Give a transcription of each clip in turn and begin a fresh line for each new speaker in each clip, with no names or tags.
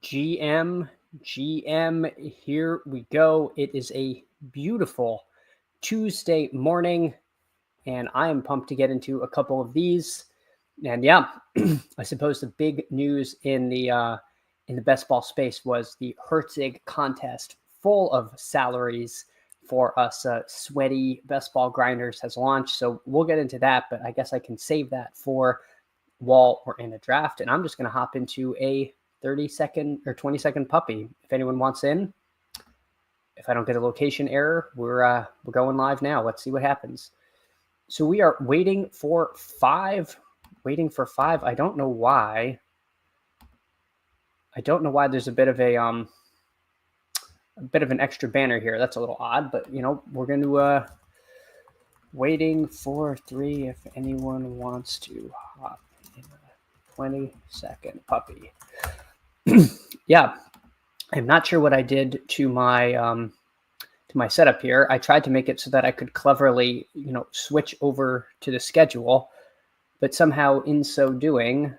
GM, here we go. It is a beautiful Tuesday morning, and I am pumped to get into a couple of these. And yeah, I suppose the big news in the best ball space was the Herzig contest, full of salaries for us sweaty best ball grinders, has launched. So we'll get into that, but I guess I can save that for while we're in a draft. And I'm just going to hop into a 30-second or 20-second puppy. If anyone wants in, if I don't get a location error, we're going live now. Let's see what happens. So we are waiting for five. I don't know why. There's a bit of an extra banner here. That's a little odd, but we're going to waiting for 3. If anyone wants to hop in a 20-second puppy. Yeah, I'm not sure what I did to my setup here. I tried to make it so that I could cleverly, switch over to the schedule, but somehow in so doing,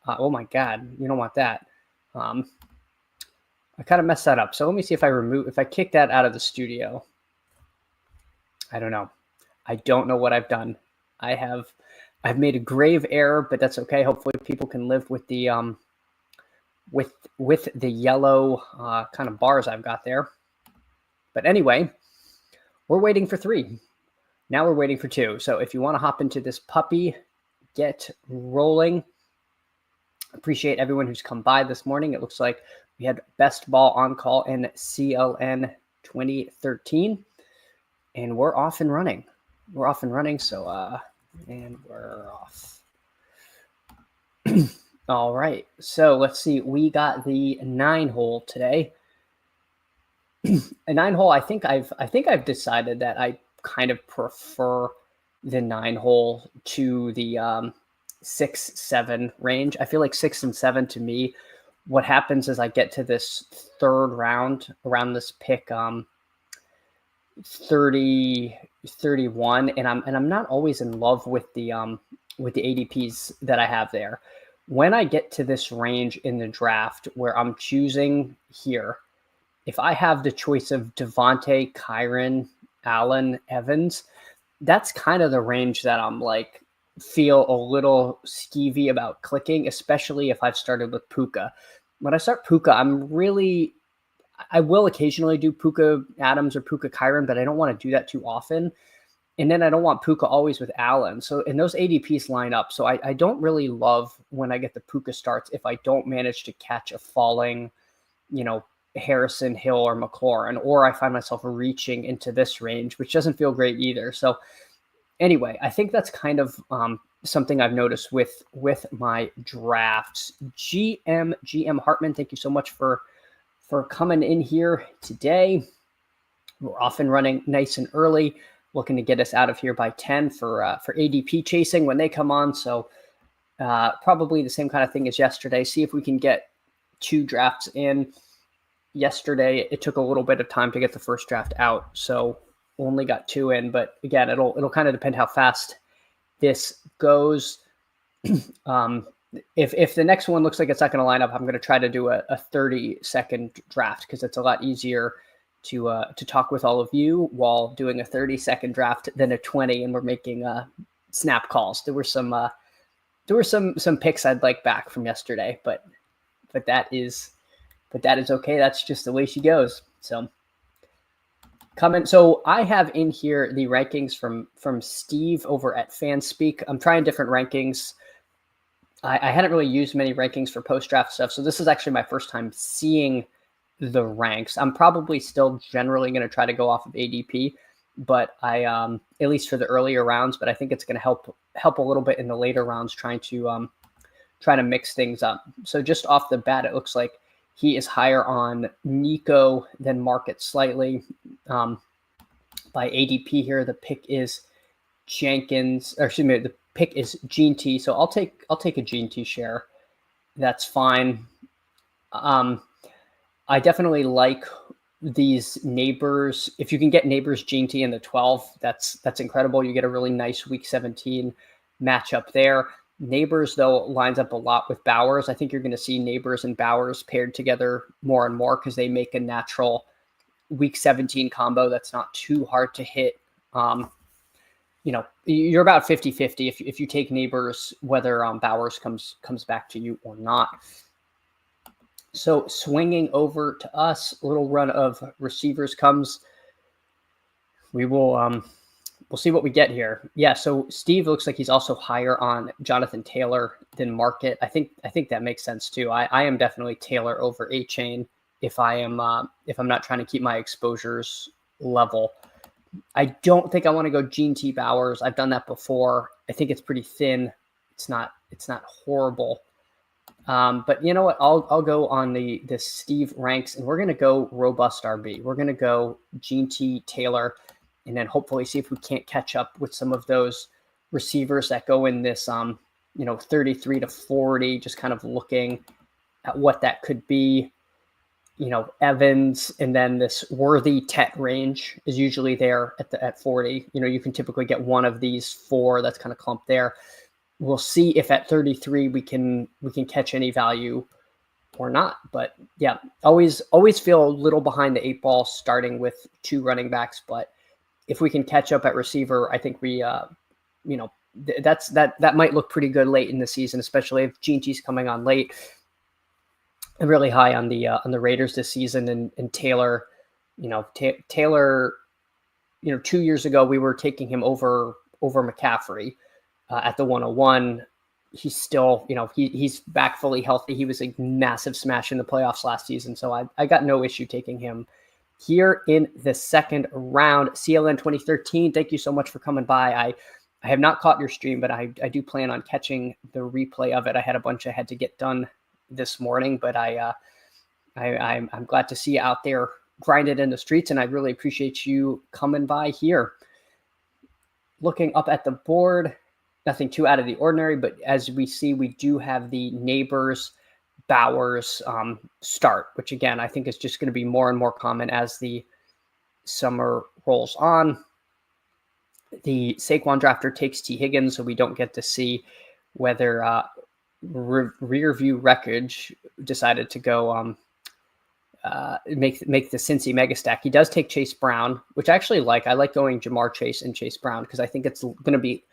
oh my God, you don't want that. I kind of messed that up. So let me see if I kick that out of the studio. I don't know. I don't know what I've done. I've made a grave error, but that's okay. Hopefully people can live with the with the yellow kind of bars I've got there. But anyway, we're waiting for 3. Now we're waiting for 2. So if you want to hop into this puppy, get rolling. Appreciate everyone who's come by this morning. It looks like we had best ball on call in CLN 2013, and we're off and running. So and we're off. All right, so let's see. We got the 9-hole today. A 9-hole. I think I've decided that I kind of prefer the 9-hole to the 6-7 range. I feel like 6 and 7 to me. What happens is I get to this third round around this pick 30, 31, and I'm not always in love with the ADPs that I have there. When I get to this range in the draft where I'm choosing here, if I have the choice of Devontae, Kyren, Allen, Evans, that's kind of the range that I'm like feel a little skeevy about clicking, especially if I've started with Puka. When I start Puka, I will occasionally do Puka Adams or Puka Kyren, but I don't want to do that too often. And then I don't want Puka always with Allen. So, and those ADPs line up. So I don't really love when I get the Puka starts if I don't manage to catch a falling, Harrison, Hill, or McLaurin, or I find myself reaching into this range, which doesn't feel great either. So anyway, I think that's kind of something I've noticed with my drafts. GM Hartman, thank you so much for coming in here today. We're off and running nice and early, looking to get us out of here by 10 for ADP chasing when they come on. So probably the same kind of thing as yesterday. See if we can get 2 drafts in. Yesterday, it took a little bit of time to get the first draft out, so only got 2 in. But again, it'll kind of depend how fast this goes. If the next one looks like it's not going to line up, I'm going to try to do a 30-second draft because it's a lot easier to talk with all of you while doing a 30-second draft than a 20, and we're making snap calls. There were some picks I'd like back from yesterday, but that is okay. That's just the way she goes. So comment. So I have in here the rankings from Steve over at Fanspeak. I'm trying different rankings. I hadn't really used many rankings for post-draft stuff, so this is actually my first time seeing the ranks. I'm probably still generally going to try to go off of ADP, but I at least for the earlier rounds, but I think it's going to help a little bit in the later rounds trying to mix things up. So just off the bat, it looks like he is higher on Nico than Market slightly. By ADP here, the pick is the pick is Gene T. So I'll take a Gene T share. That's fine. I definitely like these Neighbors. If you can get Neighbors Gene T in the 12, that's incredible. You get a really nice week 17 matchup there. Neighbors, though, lines up a lot with Bowers. I think you're going to see Neighbors and Bowers paired together more and more because they make a natural week 17 combo that's not too hard to hit. You're about 50-50 if you take Neighbors, whether Bowers comes back to you or not. So swinging over to us, a little run of receivers comes. We will we'll see what we get here. Yeah, so Steve looks like he's also higher on Jonathan Taylor than Market. I think that makes sense too. I am definitely Taylor over Achane if I'm not trying to keep my exposures level. I don't think I want to go Gene T. Bowers. I've done that before. I think it's pretty thin. It's not horrible. But you know what? I'll go on the Steve ranks, and we're gonna go robust RB. We're gonna go Gene T. Taylor, and then hopefully see if we can't catch up with some of those receivers that go in this 33 to 40. Just kind of looking at what that could be. Evans, and then this Worthy Tet range is usually there at 40. You can typically get one of these four that's kind of clumped there. We'll see if at 33 we can catch any value or not. But yeah, always feel a little behind the 8 ball starting with 2 running backs. But if we can catch up at receiver, I think we that might look pretty good late in the season, especially if Gene T's coming on late. I'm really high on the Raiders this season, and Taylor, Taylor, 2 years ago we were taking him over McCaffrey at the 101. He's still, he's back fully healthy. He was a massive smash in the playoffs last season, so I got no issue taking him here in the second round. CLN 2013, thank you so much for coming by. I have not caught your stream, but I do plan on catching the replay of it. I had a bunch I had to get done this morning, but I'm glad to see you out there grinding in the streets, and I really appreciate you coming by here. Looking up at the board, nothing too out of the ordinary, but as we see, we do have the Neighbors Bowers start, which again, I think is just going to be more and more common as the summer rolls on. The Saquon drafter takes T. Higgins, so we don't get to see whether rear view wreckage decided to go make the Cincy mega stack. He does take Chase Brown, which I actually like. I like going Jamar Chase and Chase Brown because I think it's going to be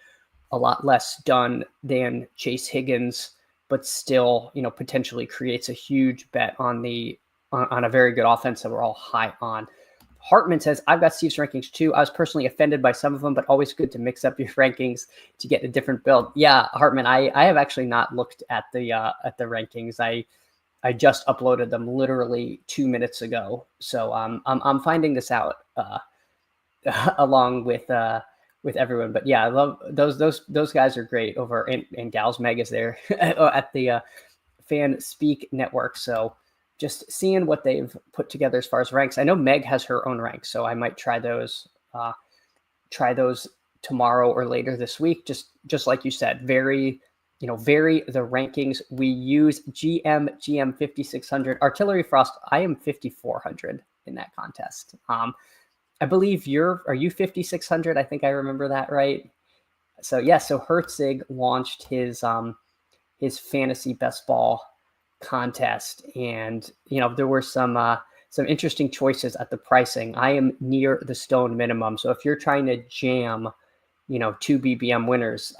a lot less done than Chase Higgins, but still, potentially creates a huge bet on a very good offense that we're all high on. Hartman says, I've got Steve's rankings too. I was personally offended by some of them, but always good to mix up your rankings to get a different build. Yeah, Hartman, I have actually not looked at the rankings. I just uploaded them literally 2 minutes ago. So I'm finding this out along with everyone. But yeah, I love those guys are great over and gals. Meg is there at the Fan Speak Network. So just seeing what they've put together as far as ranks. I know Meg has her own ranks, so I might try those tomorrow or later this week. Just like you said, vary the rankings. We use GM 5600. Artillery Frost, I am 5400 in that contest. I believe are you 5600? I think I remember that right. So yeah, so Herzig launched his fantasy best ball contest, and there were some interesting choices at the pricing. I am near the stone minimum, so if you're trying to jam 2 BBM winners,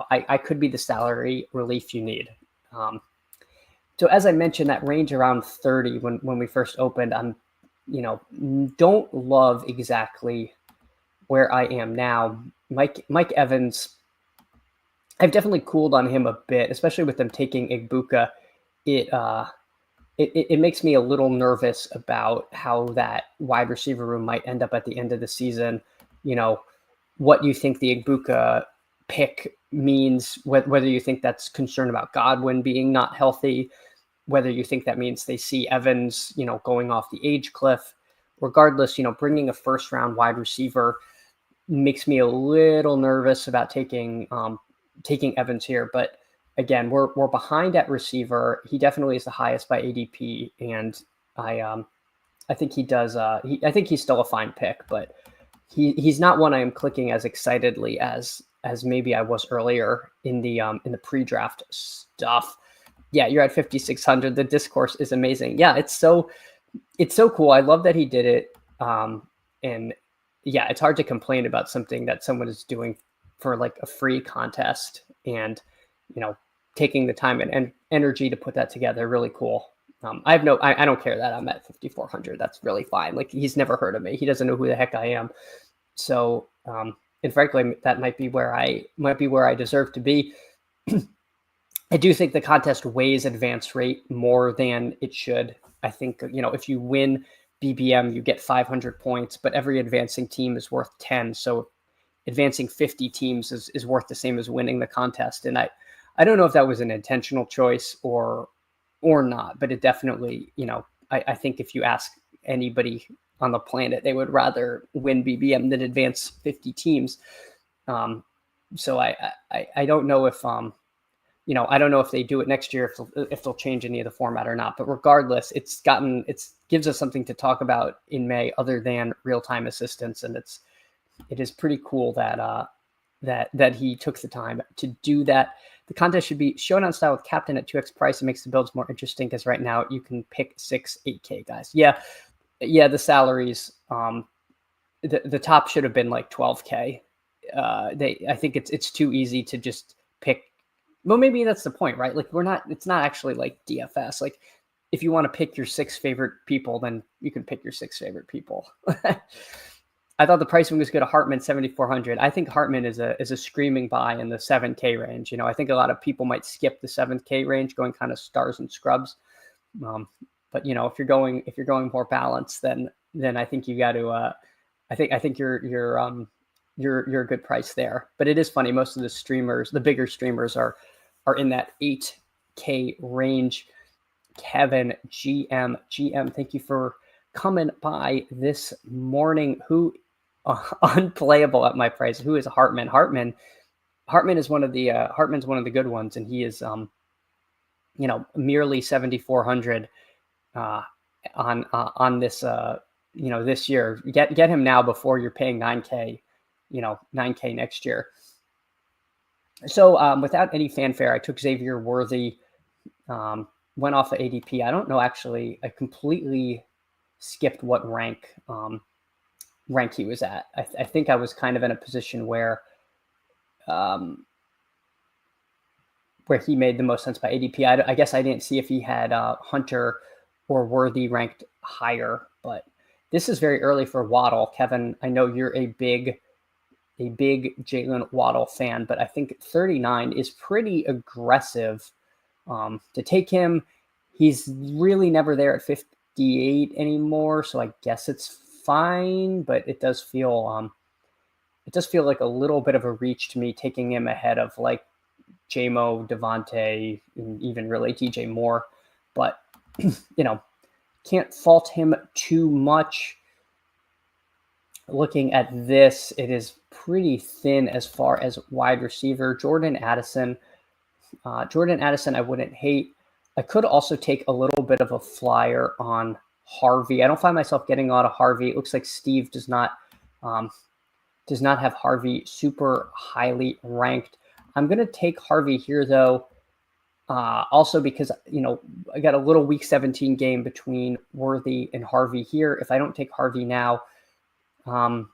I could be the salary relief you need. So as I mentioned, that range around 30 when we first opened, I'm don't love exactly where I am now. Mike Evans, I've definitely cooled on him a bit, especially with them taking Igbuka. It makes me a little nervous about how that wide receiver room might end up at the end of the season. What you think the Igbuka pick means, whether you think that's concern about Godwin being not healthy, whether you think that means they see Evans, going off the age cliff. Regardless, bringing a first round wide receiver makes me a little nervous about taking Evans here. But again, we're behind at receiver. He definitely is the highest by ADP, and I think he does. I think he's still a fine pick, but he's not one I am clicking as excitedly as as maybe I was earlier in the pre-draft stuff. Yeah, you're at 5,600. The discourse is amazing. Yeah, it's so cool. I love that he did it. And yeah, it's hard to complain about something that someone is doing for like a free contest, and taking the time and energy to put that together. Really cool. I don't care that I'm at 5,400. That's really fine. Like, he's never heard of me. He doesn't know who the heck I am. So, and frankly, that might be where I deserve to be. I do think the contest weighs advance rate more than it should. I think, if you win BBM, you get 500 points, but every advancing team is worth 10. So advancing 50 teams is worth the same as winning the contest. And I don't know if that was an intentional choice or not, but it definitely, I think if you ask anybody on the planet, they would rather win BBM than advance 50 teams. So I don't know if, I don't know if they do it next year, if they'll change any of the format or not. But regardless, it gives us something to talk about in May other than real-time assistance, and it is pretty cool that he took the time to do that. The contest should be showdown style with captain at 2x price. It makes the builds more interesting because right now you can pick 6 8K guys. Yeah, the salaries. The top should have been like 12K. I think it's too easy to just pick. Well, maybe that's the point, right? Like, it's not actually like DFS. Like, if you want to pick your 6 favorite people, then you can pick your 6 favorite people. I thought the pricing was good. Hartman 7,400. I think Hartman is a screaming buy in the 7K range. I think a lot of people might skip the 7K range, going kind of stars and scrubs. But if you're going more balanced, then I think you got to. I think you're a good price there. But it is funny. Most of the streamers, the bigger streamers, are in that 8K range. Kevin GM, thank you for coming by this morning. Who unplayable at my price? Who is Hartman? Hartman is one of the Hartman's one of the good ones, and he is merely 7,400 on this this year. Get him now before you're paying 9K, 9K next year. So without any fanfare, I took Xavier Worthy, went off of ADP. I don't know, actually. I completely skipped what rank he was at. I think I was kind of in a position where he made the most sense by ADP. I guess I didn't see if he had Hunter or Worthy ranked higher, but this is very early for Waddle. Kevin, I know you're a big Jalen Waddle fan, but I think 39 is pretty aggressive to take him. He's really never there at 58 anymore, so I guess it's fine, but it does feel like a little bit of a reach to me, taking him ahead of like JMO, Devontae, and even really DJ Moore. But can't fault him too much. Looking at this, it is pretty thin as far as wide receiver. Jordan Addison, I wouldn't hate. I could also take a little bit of a flyer on Harvey. I don't find myself getting a lot of Harvey. It looks like Steve does not have Harvey super highly ranked. I'm going to take Harvey here, though, also because, I got a little week 17 game between Worthy and Harvey here. If I don't take Harvey now, I'm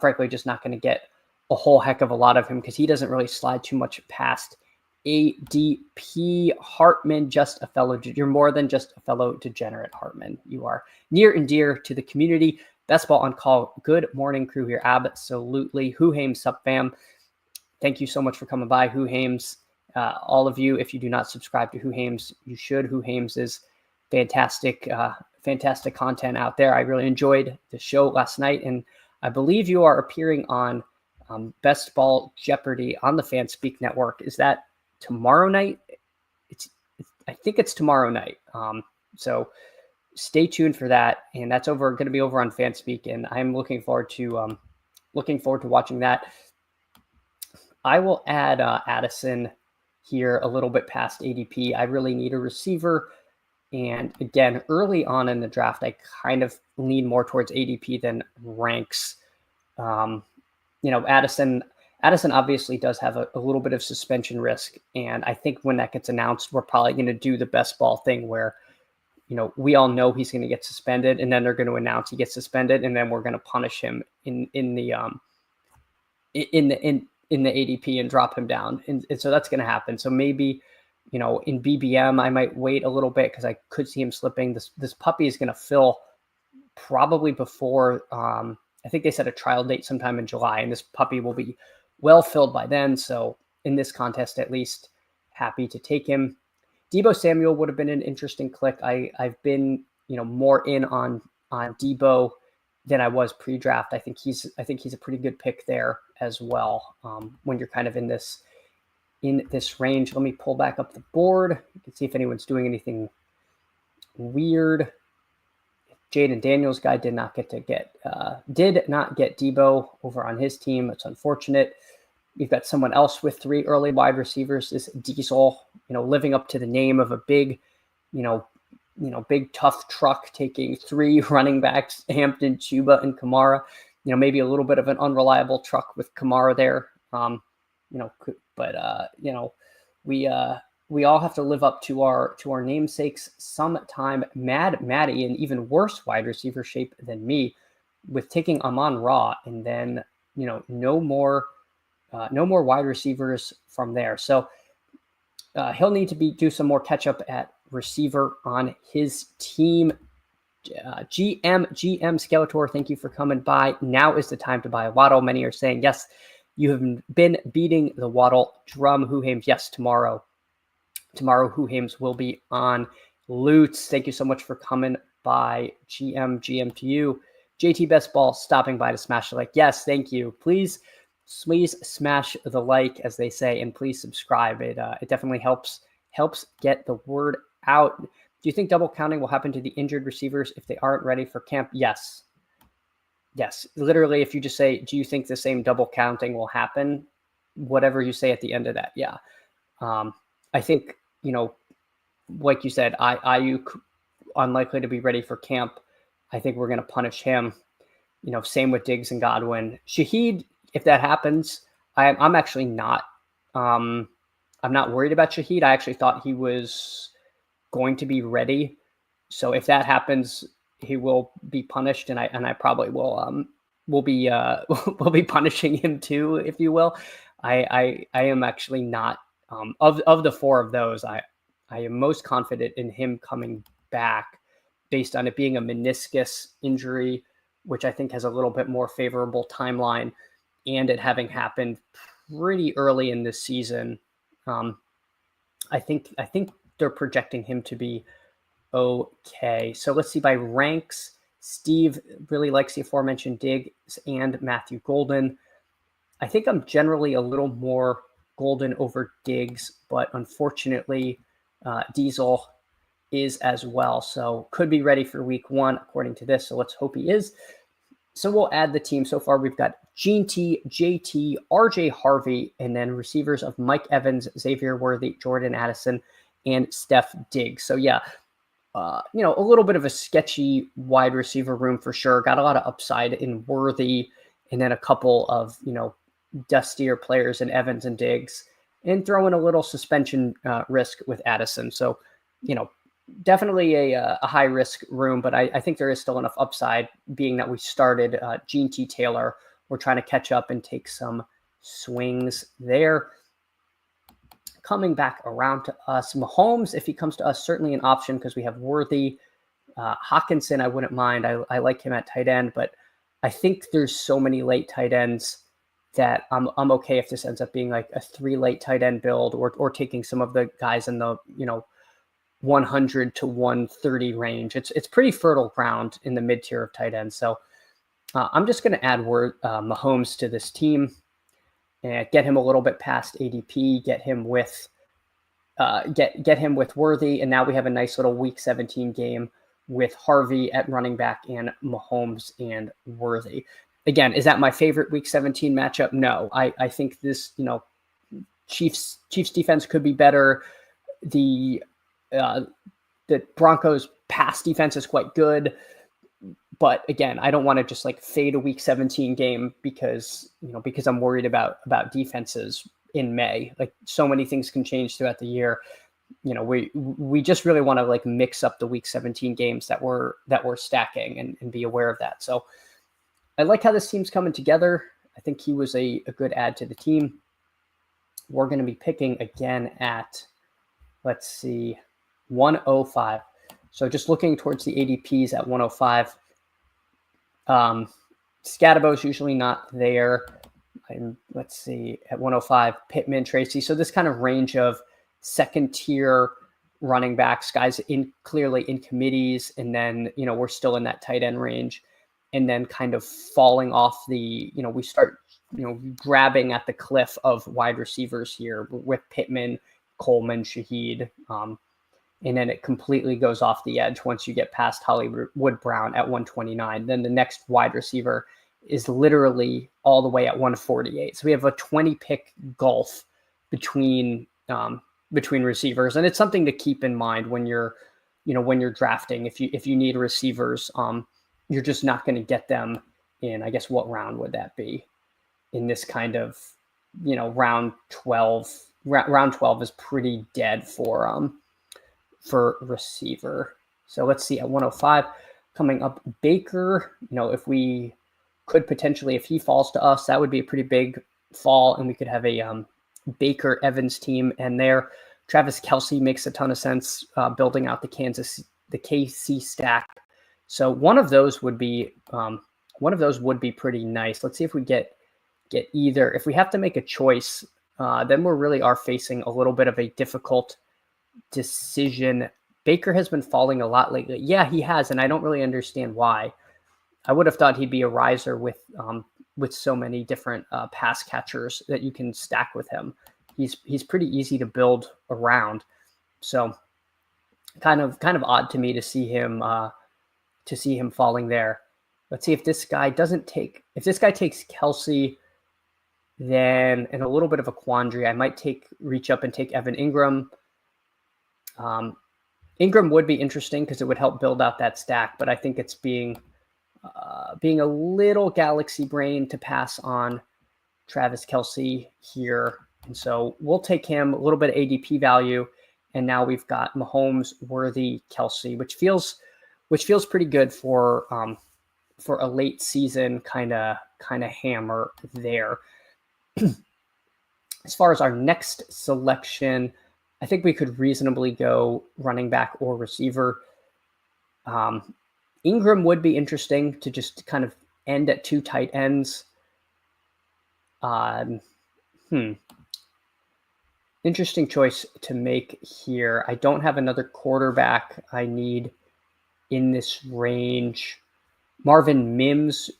frankly just not going to get a whole heck of a lot of him because he doesn't really slide too much past ADP. Hartman, just a fellow. You're more than just a fellow degenerate, Hartman. You are near and dear to the community. Best Ball on Call. Good morning, crew here. Absolutely. Who Hames, sup fam? Thank you so much for coming by, Who Hames. All of you, if you do not subscribe to Who Hames, you should. Who Hames is fantastic content out there. I really enjoyed the show last night, and I believe you are appearing on Best Ball Jeopardy on the Fanspeak Network. Is that tomorrow night? I think it's tomorrow night. So stay tuned for that, and that's going to be over on Fanspeak, and I'm looking forward to watching that. I will add Addison here a little bit past ADP. I really need a receiver. And again, early on in the draft, I kind of lean more towards ADP than ranks. Addison Addison obviously does have a little bit of suspension risk. And I think when that gets announced, we're probably going to do the best ball thing where, we all know he's going to get suspended, and then they're going to announce he gets suspended, and then we're going to punish him in the ADP and drop him down. And so that's going to happen. So maybe, in BBM, I might wait a little bit because I could see him slipping. This puppy is going to fill probably before, I think they set a trial date sometime in July, and this puppy will be well filled by then. So in this contest, at least, happy to take him. Deebo Samuel would have been an interesting click. I've been, more in on Deebo than I was pre-draft. I think he's a pretty good pick there as well. When you're kind of in this range. Let me pull back up the board. You can see if anyone's doing anything weird. Jaden Daniels guy did not get Deebo over on his team. It's unfortunate. We've got someone else with 3 early wide receivers. This Diesel, living up to the name of a big, big tough truck, taking 3 running backs, Hampton, Chuba, and Kamara. Maybe a little bit of an unreliable truck with Kamara there. We all have to live up to our namesakes sometime. Mad Matty in even worse wide receiver shape than me, with taking Amon-Ra, and then no more wide receivers from there. So he'll need to do some more catch up at receiver on his team. GM Skeletor, thank you for coming by. Now is the time to buy a Waddle. Many are saying yes. You have been beating the Waddle drum. Who-Hames, yes, tomorrow. Tomorrow, Who-Hames will be on Lutz. Thank you so much for coming by. GM to you. JT Best Ball stopping by to smash the like. Yes, thank you. Please smash the like, as they say, and please subscribe. It definitely helps get the word out. Do you think double counting will happen to the injured receivers if they aren't ready for camp? Yes. Literally, if you just say, do you think the same double counting will happen? Whatever you say at the end of that. Yeah. I think, like you said, Ayuk unlikely to be ready for camp. I think we're going to punish him. Same with Diggs and Godwin. Shaheed, if that happens, I'm actually not. I'm not worried about Shaheed. I actually thought he was going to be ready. So if that happens, he will be punished, and I probably will be will be punishing him too, if you will. I am actually not. Of the 4 of those, I am most confident in him coming back based on it being a meniscus injury, which I think has a little bit more favorable timeline, and it having happened pretty early in this season. I think they're projecting him to be okay. So let's see by ranks. Steve really likes the aforementioned Diggs and Matthew Golden. I think I'm generally a little more Golden over Diggs, but unfortunately, Diesel is as well. So could be ready for week 1, according to this. So let's hope he is. So we'll add the team. So far, we've got Gene T, JT, RJ Harvey, and then receivers of Mike Evans, Xavier Worthy, Jordan Addison, and Steph Diggs. So yeah, a little bit of a sketchy wide receiver room for sure. Got a lot of upside in Worthy, and then a couple of, dustier players in Evans and Diggs, and throw in a little suspension risk with Addison. So, definitely a high risk room, but I think there is still enough upside, being that we started Gene T. Taylor. We're trying to catch up and take some swings there. Coming back around to us, Mahomes, if he comes to us, certainly an option because we have Worthy. Hawkinson, I wouldn't mind. I like him at tight end, but I think there's so many late tight ends that I'm okay if this ends up being like a 3 late tight end build, or taking some of the guys in the 100 to 130 range. It's pretty fertile ground in the mid tier of tight ends. So I'm just going to add Mahomes to this team and get him a little bit past ADP. Get him with Worthy, and now we have a nice little Week 17 game with Harvey at running back and Mahomes and Worthy. Again, is that my favorite Week 17 matchup? No. I think this, Chiefs defense could be better. The Broncos pass defense is quite good. But again, I don't want to just like fade a week 17 game because I'm worried about defenses in May. Like so many things can change throughout the year. We just really want to like mix up the week 17 games that we're stacking and be aware of that. So I like how this team's coming together. I think he was a good add to the team. We're going to be picking again at, let's see, 105. So just looking towards the ADPs at 105. Scadabo's usually not there. Let's see, at 105, Pittman, Tracy. So this kind of range of second tier running backs, guys clearly in committees, and then we're still in that tight end range, and then kind of falling off the we start grabbing at the cliff of wide receivers here with Pittman, Coleman, Shaheed, and then it completely goes off the edge once you get past Hollywood Brown at 129. Then the next wide receiver is literally all the way at 148. So we have a 20 pick gulf between receivers, and it's something to keep in mind when you're drafting. If you need receivers, you're just not going to get them in, I guess, what round would that be? In this kind of, round 12. Round 12 is pretty dead for receiver. So let's see, at 105 coming up, Baker, if we could potentially, if he falls to us, that would be a pretty big fall, and we could have a Baker Evans team. And there, Travis Kelce makes a ton of sense, building out the KC stack. So one of those would be pretty nice. Let's see if we get either. If we have to make a choice, then we really are facing a little bit of a difficult decision. Baker has been falling a lot lately. Yeah, he has, and I don't really understand why. I would have thought he'd be a riser with so many different pass catchers that you can stack with him. He's pretty easy to build around. So kind of odd to me to see him falling there. Let's see if this guy takes Kelce, then in a little bit of a quandary, I might reach up and take Evan Ingram. Ingram would be interesting because it would help build out that stack, but I think it's being a little galaxy brain to pass on Travis Kelce here. And so we'll take him, a little bit of ADP value. And now we've got Mahomes, Worthy, Kelce, which feels pretty good for a late season kind of hammer there. As far as our next selection, I think we could reasonably go running back or receiver. Ingram would be interesting to just kind of end at two tight ends. Interesting choice to make here. I don't have another quarterback I need in this range. Marvin Mims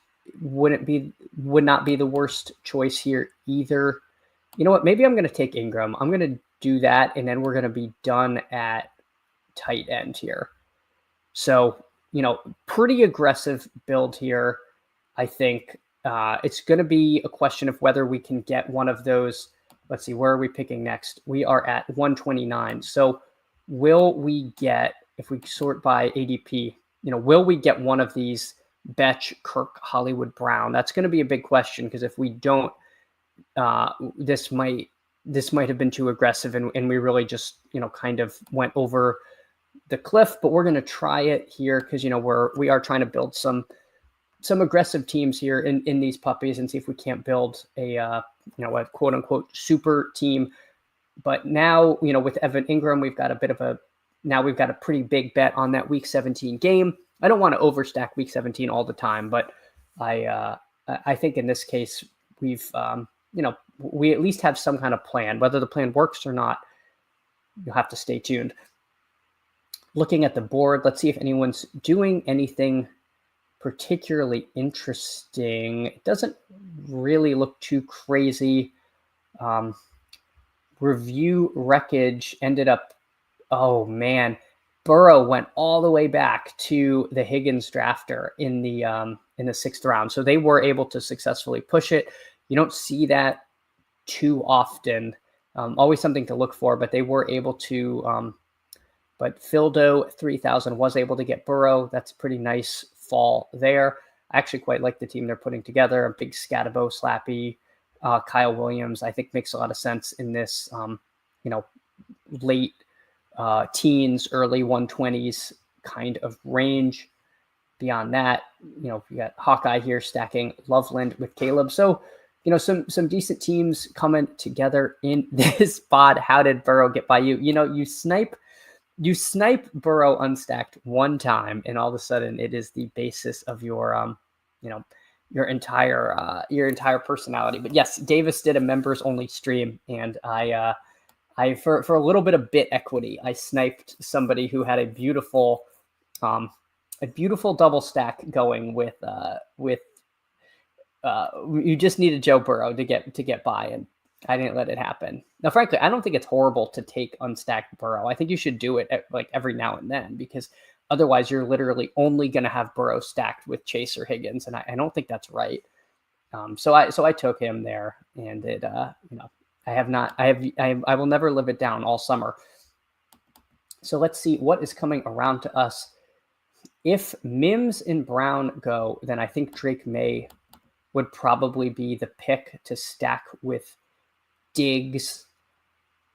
would not be the worst choice here either. You know what? Maybe I'm going to take Ingram. I'm going to do that, and then we're going to be done at tight end here. So, pretty aggressive build here. I think it's going to be a question of whether we can get one of those. Let's see, where are we picking next? We are at 129. So will we get, if we sort by ADP, will we get one of these Betch, Kirk, Hollywood Brown? That's going to be a big question, because if we don't, this might have been too aggressive, and we really just, kind of went over the cliff. But we're going to try it here because, we are trying to build some aggressive teams here in these puppies and see if we can't build a quote unquote super team. But now, with Evan Ingram, we've got a pretty big bet on that week 17 game. I don't want to overstack week 17 all the time, but I think in this case, we've, we at least have some kind of plan. Whether the plan works or not, you'll have to stay tuned. Looking at the board, let's see if anyone's doing anything particularly interesting. It doesn't really look too crazy. Review Wreckage ended up, oh man, Burrow went all the way back to the Higgins drafter in the 6th round. So they were able to successfully push it. You don't see that too often. Always something to look for, but they were able to, but Fildo 3000 was able to get Burrow. That's pretty nice fall there. I actually quite like the team they're putting together. A big Scatabo, Slappy, Kyle Williams, I think makes a lot of sense in this, late teens, early 120s kind of range. Beyond that, you got Hawkeye here stacking Loveland with Caleb. So, some decent teams coming together in this spot. How did Burrow get by you? You snipe Burrow unstacked one time, and all of a sudden it is the basis of your your entire personality. But yes, Davis did a members only stream, and I for a little bit of bit equity, I sniped somebody who had a beautiful double stack going with you just needed Joe Burrow to get by, and I didn't let it happen. Now, frankly, I don't think it's horrible to take unstacked Burrow. I think you should do it like every now and then, because otherwise you're literally only going to have Burrow stacked with Chase or Higgins, and I don't think that's right. So I took him there, and it I will never live it down all summer. So let's see what is coming around to us. If Mims and Brown go, then I think Drake May would probably be the pick to stack with Diggs.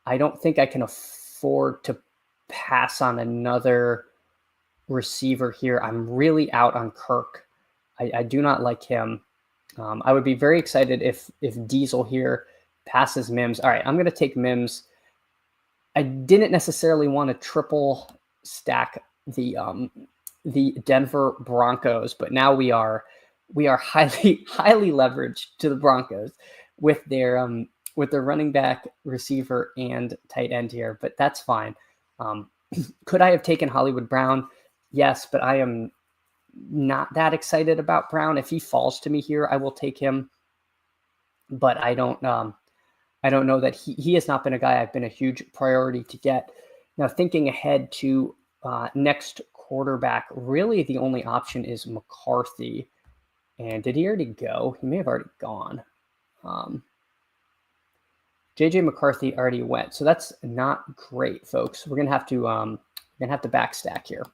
I don't think I can afford to pass on another receiver here. I'm really out on Kirk. I do not like him. I would be very excited if Diesel here passes Mims. All right, I'm going to take Mims. I didn't necessarily want to triple stack the Denver Broncos, but now we are highly leveraged to the Broncos with their running back, receiver, and tight end here. But that's fine. Could I have taken Hollywood Brown? Yes, but I am not that excited about Brown. If he falls to me here, I will take him. But I don't know that he has not been a guy I've been a huge priority to get. Now, thinking ahead to next quarterback, really the only option is McCarthy. And did he already go? He may have already gone. JJ McCarthy already went, so that's not great, folks. We're gonna have to backstack here.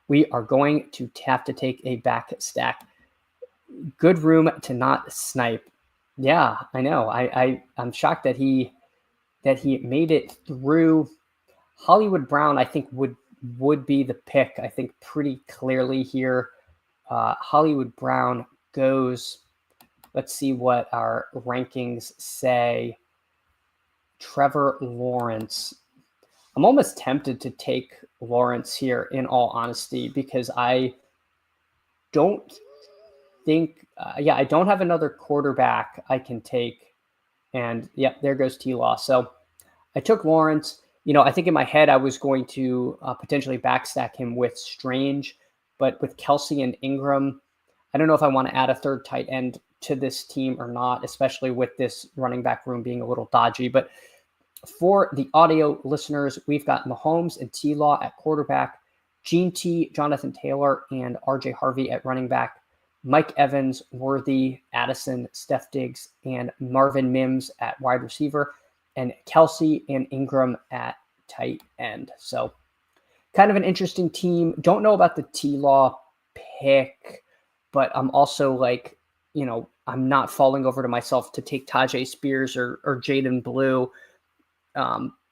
We are going to have to take a back stack. Good room to not snipe. Yeah, I know. I'm shocked that he made it through. Hollywood Brown, I think, would be the pick. I think pretty clearly here. Hollywood Brown goes. Let's see what our rankings say. Trevor Lawrence. I'm almost tempted to take Lawrence here, in all honesty, because I don't think, I don't have another quarterback I can take. And yep, there goes T-Law. So I took Lawrence. I think in my head I was going to potentially backstack him with Strange, but with Kelsey and Ingram, I don't know if I want to add a third tight end to this team or not, especially with this running back room being a little dodgy. But for the audio listeners, we've got Mahomes and T-Law at quarterback, Gene T, Jonathan Taylor, and RJ Harvey at running back, Mike Evans, Worthy, Addison, Steph Diggs, and Marvin Mims at wide receiver, and Kelsey and Ingram at tight end. So kind of an interesting team. Don't know about the T-Law pick, but I'm also like, I'm not falling over to myself to take Tajay Spears or Jaden Blue.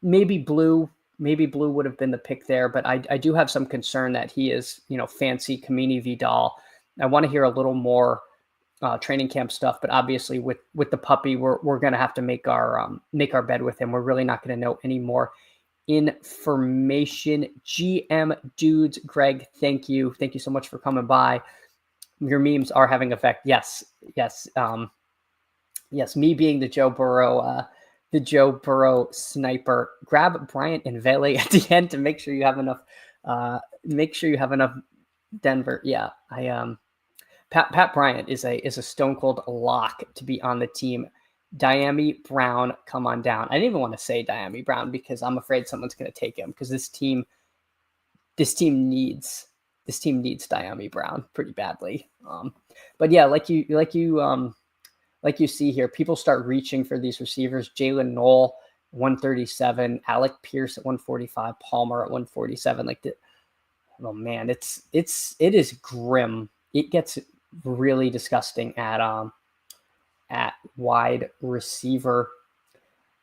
Maybe Blue would have been the pick there, but I do have some concern that he is, fancy Kamini Vidal. I want to hear a little more training camp stuff, but obviously with the puppy, we're going to have to make our bed with him. We're really not going to know any more information. GM dudes, Greg, thank you so much for coming by. Your memes are having effect. Yes. Me being the Joe Burrow sniper. Grab Bryant and Vele at the end to make sure you have enough. Denver. Yeah, Pat Bryant is a stone cold lock to be on the team. Dyami Brown, come on down. I didn't even want to say Dyami Brown because I'm afraid someone's going to take him, because this team needs Dyami Brown pretty badly. But yeah, like you see here, people start reaching for these receivers. Jalen Knoll, 137, Alec Pierce at 145, Palmer at 147. oh man, it is grim. It gets really disgusting at wide receiver.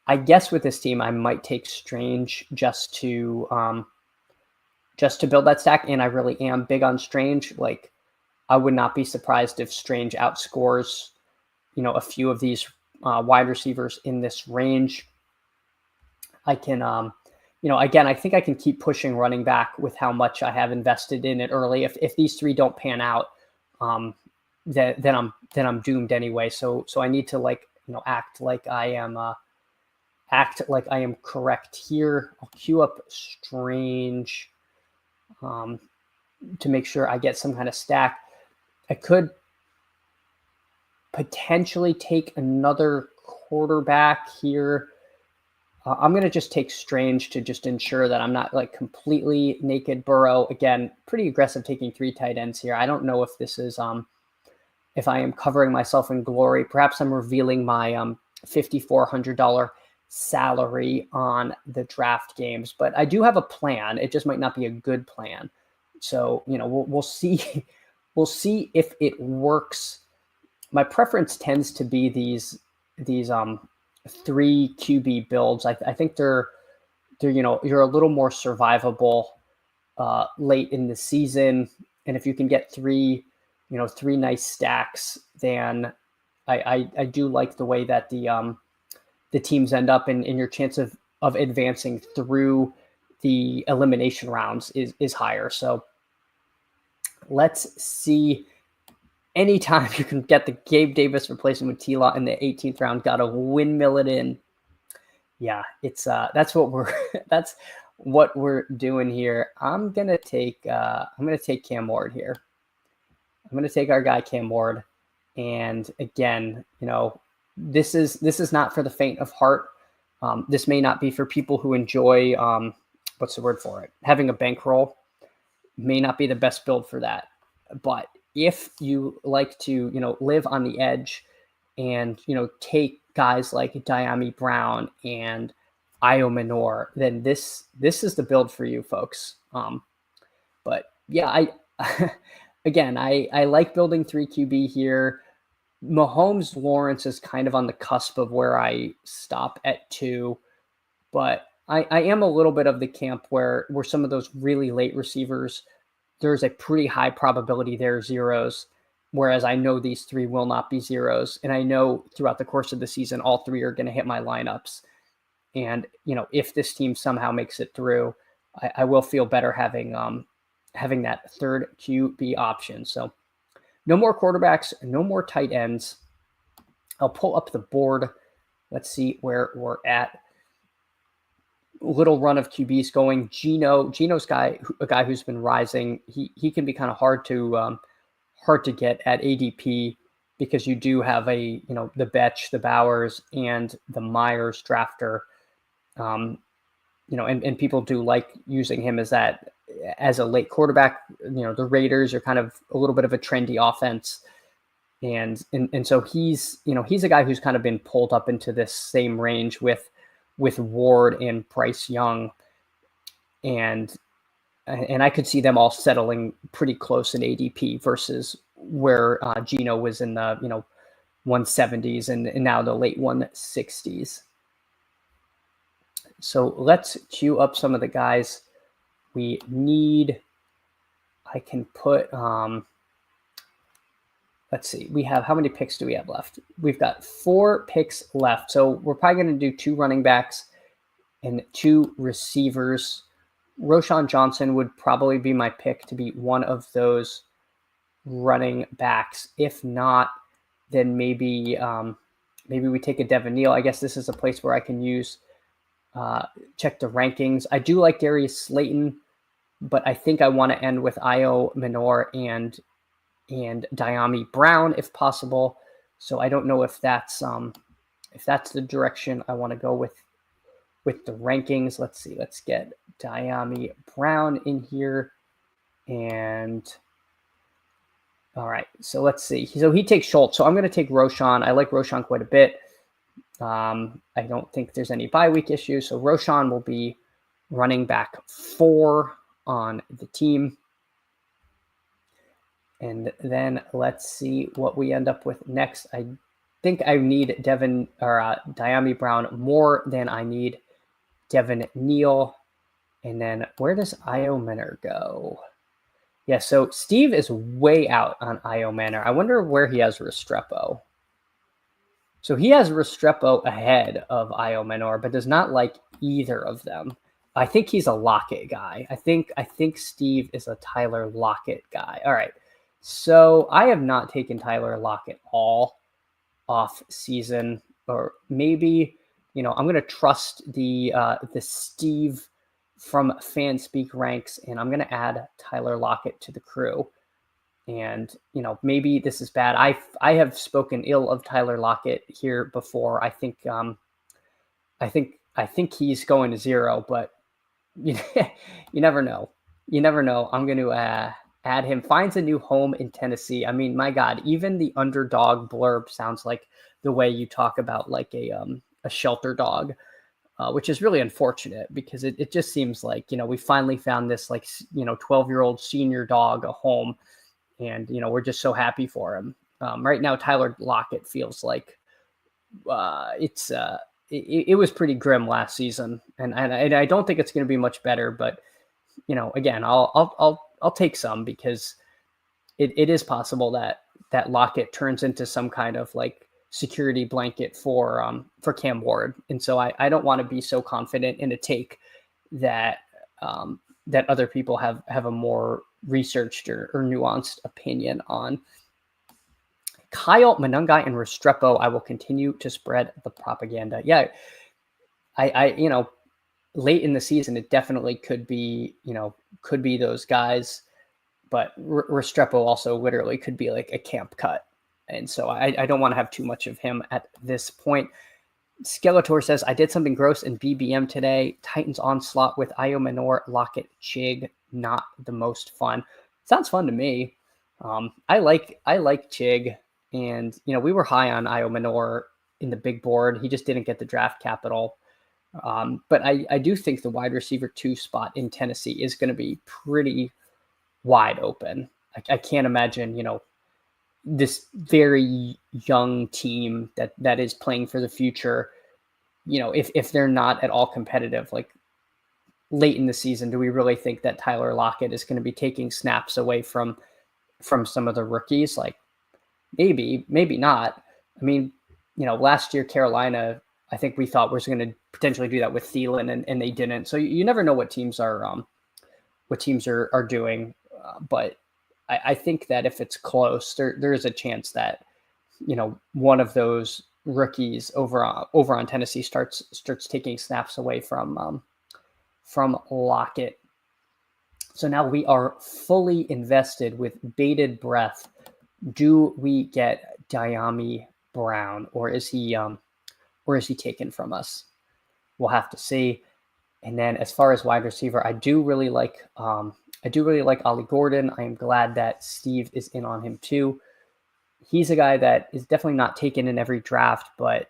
I guess with this team, I might take Strange just to build that stack, and I really am big on Strange. Like, I would not be surprised if Strange outscores, a few of these wide receivers in this range. I can, again, I think I can keep pushing running back with how much I have invested in it early. If these three don't pan out, then I'm doomed anyway. So I need to act like I am correct here. I'll queue up Strange to make sure I get some kind of stack. I could potentially take another quarterback here. I'm going to just take Strange to just ensure that I'm not completely naked. Burrow, again, pretty aggressive taking 3 tight ends here. I don't know if this is, if I am covering myself in glory. Perhaps I'm revealing my $5,400 salary on the draft games, but I do have a plan. It just might not be a good plan. So, we'll see. We'll see if it works. My preference tends to be these 3 QB builds. I think they're you're a little more survivable late in the season, and if you can get 3 nice stacks, then I do like the way that the teams end up, and your chance of advancing through the elimination rounds is higher. So let's see. Anytime you can get the Gabe Davis replacement with T-Law in the 18th round, got to windmill it in. Yeah, it's that's what we're doing here. I'm gonna take Cam Ward here. I'm gonna take our guy Cam Ward, and again, this is not for the faint of heart. This may not be for people who enjoy what's the word for it? Having a bankroll. May not be the best build for that, but if you like to, live on the edge and, take guys like Dyami Brown and Io Minor, then this is the build for you folks. But yeah, I like building 3 QB here. Mahomes Lawrence is kind of on the cusp of where I stop at 2, but I am a little bit of the camp where some of those really late receivers, there's a pretty high probability they're zeros, whereas I know these 3 will not be zeros. And I know throughout the course of the season, all 3 are going to hit my lineups. And, if this team somehow makes it through, I will feel better having that 3rd QB option. So no more quarterbacks, no more tight ends. I'll pull up the board. Let's see where we're at. Little run of QBs going. Geno's a guy who's been rising. He can be kind of hard to get at ADP because you do have the Betch, the Bowers, and the Myers drafter. And people do like using him as a late quarterback. The Raiders are kind of a little bit of a trendy offense. And so he's a guy who's kind of been pulled up into this same range with Ward and Bryce Young, and I could see them all settling pretty close in ADP versus where Geno was in the 170s and now the late 160s. So let's queue up some of the guys we need. I can put let's see, we have, how many picks do we have left? We've got 4 picks left. So we're probably going to do 2 running backs and 2 receivers. Roschon Johnson would probably be my pick to be one of those running backs. If not, then maybe we take a Devin Neal. I guess this is a place where I can check the rankings. I do like Darius Slayton, but I think I want to end with Io Minor and Dyami Brown if possible. So I don't know if that's the direction I want to go with the rankings. Let's see. Let's get Dyami Brown in here. And all right. So let's see. So he takes Schultz. So I'm going to take Roschon. I like Roschon quite a bit. I don't think there's any bye week issue. So Roschon will be running back 4 on the team. And then let's see what we end up with next. I think I need Dyami Brown more than I need Devin Neal. And then where does Io Menor go? Yeah, so Steve is way out on Io Menor. I wonder where he has Restrepo. So he has Restrepo ahead of Io Menor, but does not like either of them. I think he's a Lockett guy. I think Steve is a Tyler Lockett guy. All right. So I have not taken Tyler Lockett all off season, or maybe, I'm going to trust the Steve from Fanspeak ranks, and I'm going to add Tyler Lockett to the crew. And, maybe this is bad. I have spoken ill of Tyler Lockett here before. I think he's going to 0, but you never know. You never know. I'm going to add him. Finds a new home in Tennessee. I mean, my God, even the underdog blurb sounds like the way you talk about like a shelter dog, which is really unfortunate because it just seems like, we finally found this 12-year-old senior dog a home, and, we're just so happy for him. Right now, Tyler Lockett feels like it was pretty grim last season, and I don't think it's going to be much better. But again, I'll take some, because it is possible that Lockett turns into some kind of like security blanket for Cam Ward, and so I don't want to be so confident in a take that that other people have a more researched or nuanced opinion on. Kyle Monangai and Restrepo, I will continue to spread the propaganda. Yeah, I late in the season, it definitely could be those guys, but Restrepo also literally could be like a camp cut. And so I don't want to have too much of him at this point. Skeletor says, I did something gross in BBM today. Titans Onslaught with Io Menor, Lockett, Chig. Not the most fun. Sounds fun to me. I like Chig. And, we were high on Io Menor in the big board. He just didn't get the draft capital. But I do think the wide receiver 2 spot in Tennessee is going to be pretty wide open. I can't imagine, this very young team that is playing for the future, if they're not at all competitive, like late in the season, do we really think that Tyler Lockett is going to be taking snaps away from some of the rookies? Like maybe not. I mean, last year, Carolina, I think we thought was going to potentially do that with Thielen, and they didn't. So you never know what teams are doing. But I think that if it's close, there is a chance that, one of those rookies over on Tennessee starts taking snaps away from Lockett. So now we are fully invested with bated breath. Do we get Dyami Brown, or is he taken from us? We'll have to see. And then as far as wide receiver, I do really like Ollie Gordon. I am glad that Steve is in on him too. He's a guy that is definitely not taken in every draft, but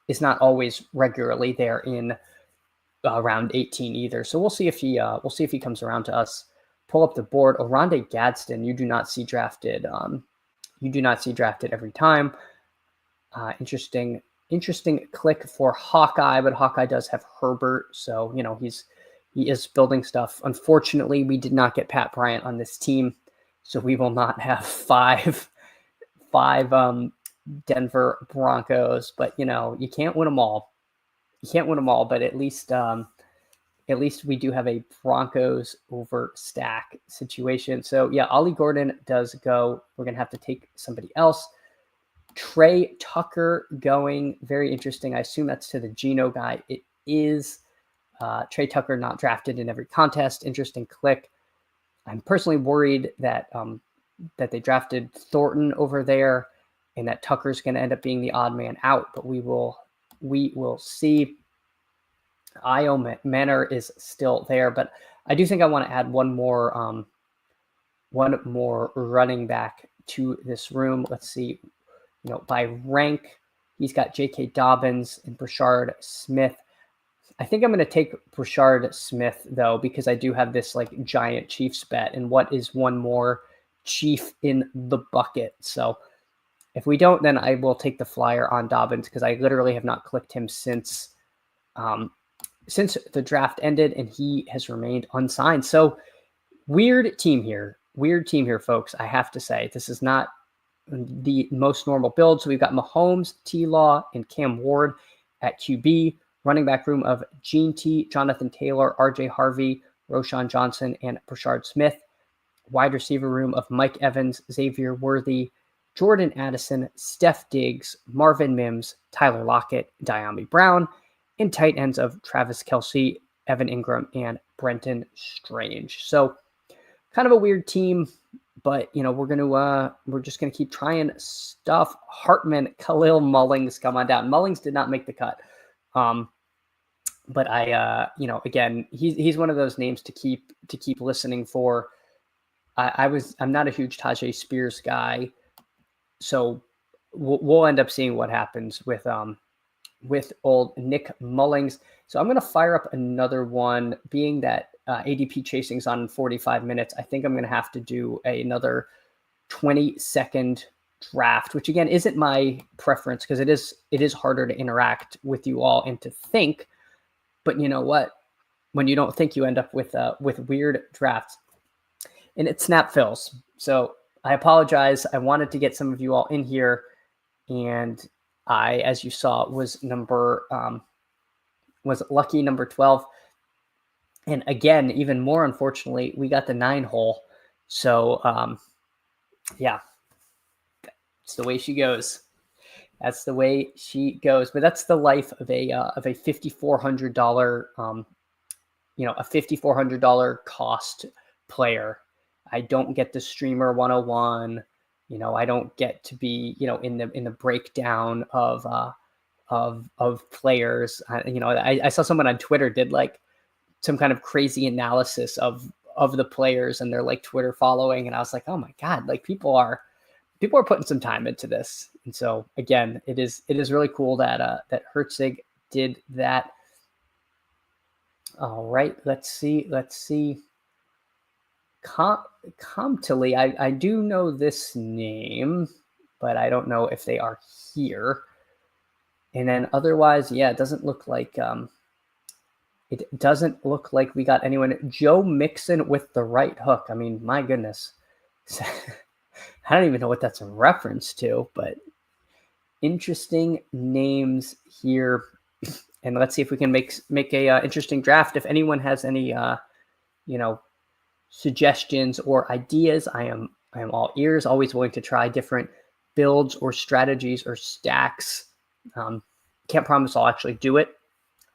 is not always regularly there in round 18 either. So we'll see if he comes around to us. Pull up the board. Oronde Gadsden, you do not see drafted. You do not see drafted every time. Interesting click for Hawkeye, but Hawkeye does have Herbert, so he is building stuff. Unfortunately, we did not get Pat Bryant on this team, so we will not have five Denver Broncos. But you can't win them all. You can't win them all, but at least we do have a Broncos over stack situation. So yeah, Ollie Gordon does go. We're gonna have to take somebody else. Trey Tucker going, very interesting. I assume that's to the Geno guy. It is. Trey Tucker not drafted in every contest. Interesting click. I'm personally worried that they drafted Thornton over there, and that Tucker's going to end up being the odd man out. But we will see. Io Menor is still there, but I do think I want to add one more running back to this room. Let's see. By rank, he's got J.K. Dobbins and Brashard Smith. I think I'm going to take Brashard Smith, though, because I do have this giant Chiefs bet. And what is one more Chief in the bucket. So if we don't, then I will take the flyer on Dobbins, because I literally have not clicked him since the draft ended, and he has remained unsigned. So weird team here, folks. I have to say, this is not the most normal build. So we've got Mahomes, T-Law, and Cam Ward at QB. Running back room of Gene T, Jonathan Taylor, RJ Harvey, Roshan Johnson, and Brashard Smith. Wide receiver room of Mike Evans, Xavier Worthy, Jordan Addison, Steph Diggs, Marvin Mims, Tyler Lockett, Dyami Brown, and tight ends of Travis Kelce, Evan Ingram, and Brenton Strange. So kind of a weird team, but we're just gonna keep trying stuff. Hartman, Khalil Mullings, come on down. Mullings did not make the cut. But again, he's one of those names to keep listening for. I'm not a huge Tajay Spears guy, so we'll end up seeing what happens with old Nick Mullings. So I'm going to fire up another one, being that ADP chasing's on in 45 minutes. I think I'm going to have to do another 20-second draft, which again isn't my preference, because it is harder to interact with you all and to think. But you know what? When you don't think, you end up with weird drafts. And it's snap fills. So I apologize. I wanted to get some of you all in here, and I, as you saw, was lucky number 12. And again, even more unfortunately, we got the 9 hole. So yeah, it's the way she goes. That's the way she goes. But that's the life of a $5,400 a $5,400 cost player. I don't get the streamer 101. I don't get to be, in the breakdown of players. I saw someone on Twitter did like some kind of crazy analysis of the players and their like Twitter following, and I was like, oh my God, like people are putting some time into this. And so again, it is really cool that Herzig did that. All right, let's see. Comtily, I do know this name, but I don't know if they are here. And then otherwise, yeah, it doesn't look like we got anyone. Joe Mixon with the right hook. I mean, my goodness. I don't even know what that's a reference to, but interesting names here. And let's see if we can make a interesting draft. If anyone has any suggestions or ideas, I am all ears. Always willing to try different builds or strategies or stacks. Can't promise I'll actually do it.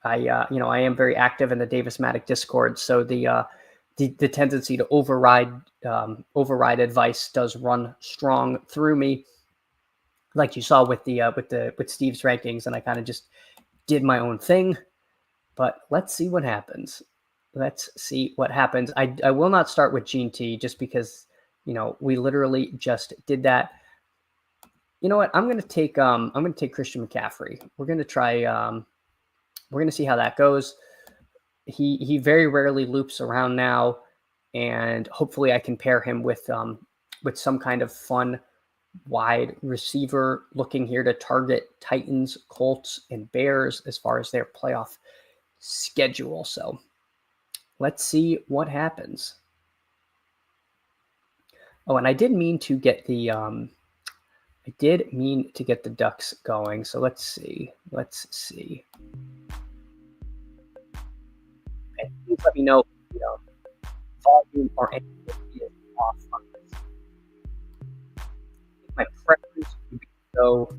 I am very active in the Davis Matic Discord, so the tendency to override advice does run strong through me, like you saw with Steve's rankings, and I kind of just did my own thing. But let's see what happens. I will not start with Gene T, just because we literally just did that. You know what? I'm going to take Christian McCaffrey. We're going to try. We're going to see how that goes. He very rarely loops around now, and hopefully I can pair him with some kind of fun wide receiver, looking here to target Titans, Colts, and Bears as far as their playoff schedule. So let's see what happens. Oh, and I did mean to get the Ducks going. So let's see. And please let me know, volume or anything is off on this. My preference would be to go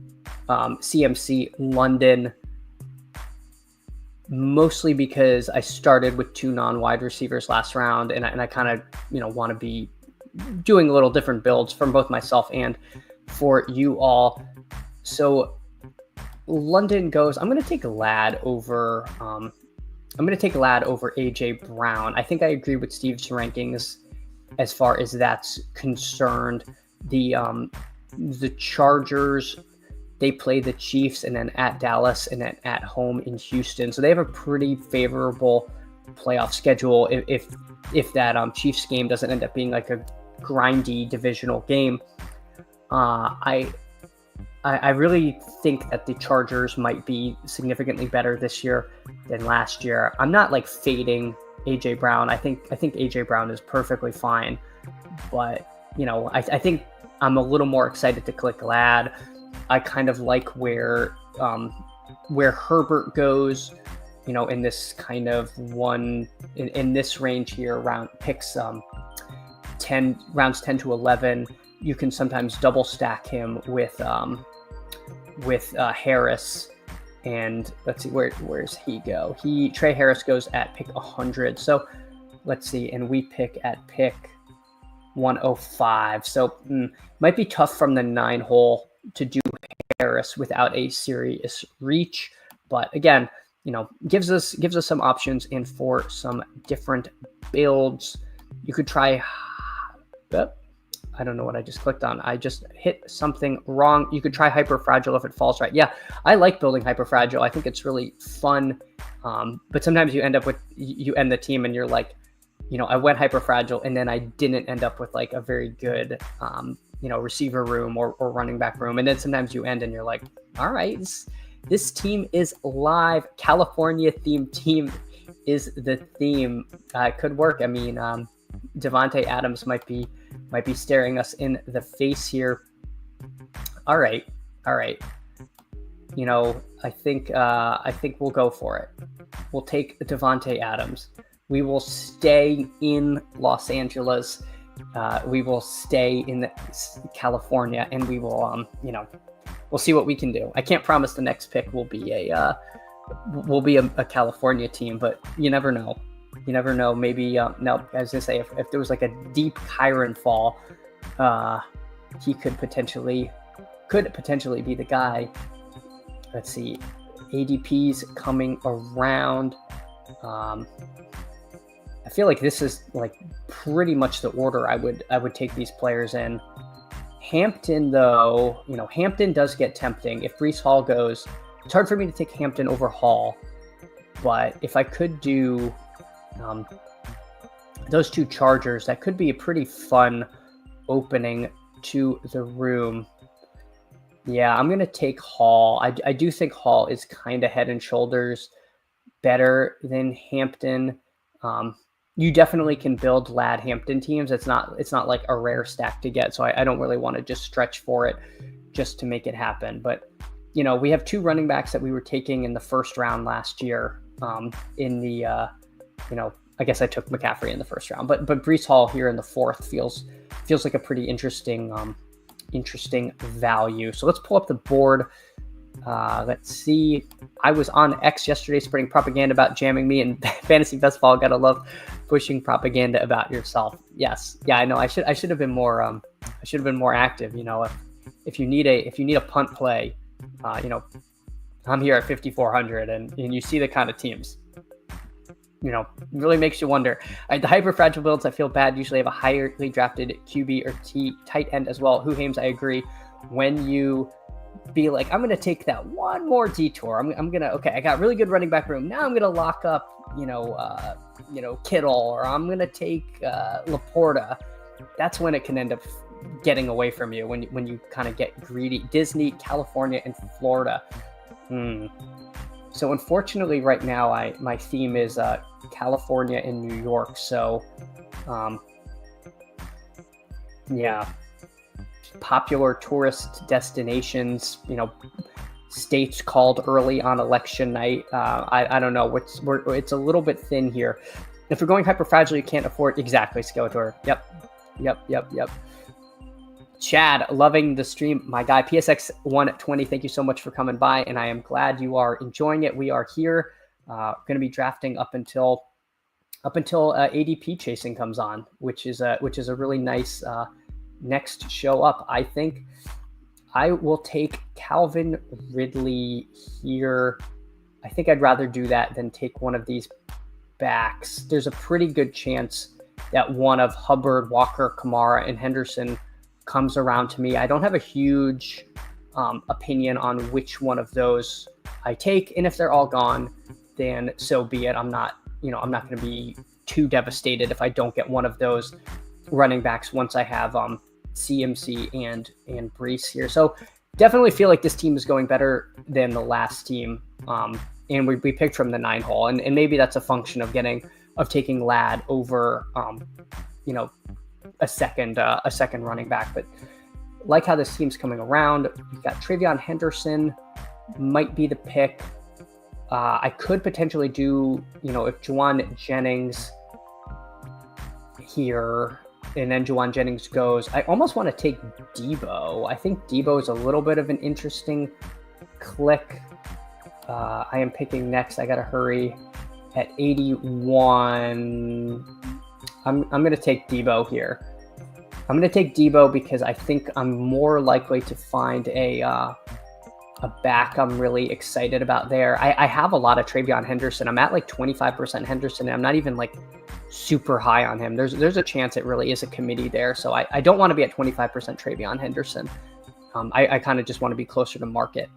CMC London, mostly because I started with 2 non-wide receivers last round, and I kind of want to be doing a little different builds from both myself and for you all. So London goes. I'm going to take Ladd over. AJ Brown. I think I agree with Steve's rankings as far as that's concerned. The Chargers, they play the Chiefs and then at Dallas and then at home in Houston. So they have a pretty favorable playoff schedule if that Chiefs game doesn't end up being like a grindy divisional game. I really think that the Chargers might be significantly better this year than last year. I'm not like fading AJ Brown. I think AJ Brown is perfectly fine, but I think I'm a little more excited to click Glad. I kind of like where Herbert goes, in this kind of in this range here, around picks 10 to 11. You can sometimes double stack him with Harris, and let's see, where's he go? Trey Harris goes at pick 100. So let's see, and we pick at pick 105. So might be tough from the 9 hole to do Harris without a serious reach, but again, gives us some options, and for some different builds, you could try. I don't know what I just clicked on. I just hit something wrong. You could try Hyperfragile if it falls right. Yeah, I like building Hyperfragile. I think it's really fun. But sometimes you end the team and you're like, I went Hyperfragile and then I didn't end up with like a very good, receiver room or running back room. And then sometimes you end and you're like, all right, this team is live. California themed team is the theme. It could work. I mean, Davante Adams might be staring us in the face here. All right. I think we'll go for it. We'll take Davante Adams. We will stay in Los Angeles. We will stay in California, and we will, we'll see what we can do. I can't promise the next pick will be a California team, but you never know. Maybe, no, I was going to say, if there was like a deep Kyron fall, he could potentially be the guy. Let's see, ADP's coming around. I feel like this is like pretty much the order I would take these players in. Hampton, though, Hampton does get tempting. If Breece Hall goes, it's hard for me to take Hampton over Hall, but if I could do those 2 Chargers, that could be a pretty fun opening to the room. Yeah, I'm going to take Hall. I do think Hall is kind of head and shoulders better than Hampton. You definitely can build Lad Hampton teams. It's not like a rare stack to get, so I don't really want to just stretch for it just to make it happen. But, we have 2 running backs that we were taking in the first round last year in the I guess I took McCaffrey in the first round, but Breece Hall here in the 4th feels like a pretty interesting value. So let's pull up the board. Let's see. I was on X yesterday spreading propaganda about jamming me in Fantasy Best Ball. Gotta love pushing propaganda about yourself. Yes, yeah, I know. I should have been more. I should have been more active. If you need a punt play, I'm here at 5,400, and you see the kind of teams. Really makes you wonder. The hyper-fragile builds, I feel bad, usually have a highly drafted QB or tight end as well. Hames, I agree. When you be like, I'm going to take that one more detour. I'm going to, okay, I got really good running back room. Now I'm going to lock up, Kittle, or I'm going to take Laporta. That's when it can end up getting away from you, when you kind of get greedy. Disney, California, and Florida. So unfortunately, right now, my theme is California and New York. So, yeah, popular tourist destinations. States called early on election night. I don't know. It's a little bit thin here. If you're going hyperfragile, you can't afford exactly Skeletor. Yep. Chad, loving the stream, my guy. PSX120, thank you so much for coming by, and I am glad you are enjoying it. We are here, going to be drafting up until ADP chasing comes on, which is a really nice next show up. I think I will take Calvin Ridley here. I think I'd rather do that than take one of these backs. There's a pretty good chance that one of Hubbard, Walker, Kamara, and Henderson comes around to me. I don't have a huge opinion on which one of those I take, and if they're all gone, then so be it. I'm not going to be too devastated if I don't get one of those running backs once I have CMC and Breece here. So definitely feel like this team is going better than the last team. And we picked from the 9 hole, and maybe that's a function of taking Ladd over a second running back. But like how this team's coming around. You've got TreVeyon Henderson might be the pick. I could potentially do, if Jauan Jennings here, and then Jauan Jennings goes, I almost want to take Debo. I think Debo is a little bit of an interesting click. I am picking next. I got to hurry at 81. I'm going to take Debo here. I'm going to take Debo because I think I'm more likely to find a back I'm really excited about there. I have a lot of TreVeyon Henderson. I'm at like 25% Henderson, and I'm not even like super high on him. There's a chance it really is a committee there. So I don't want to be at 25% TreVeyon Henderson. I kind of just want to be closer to market.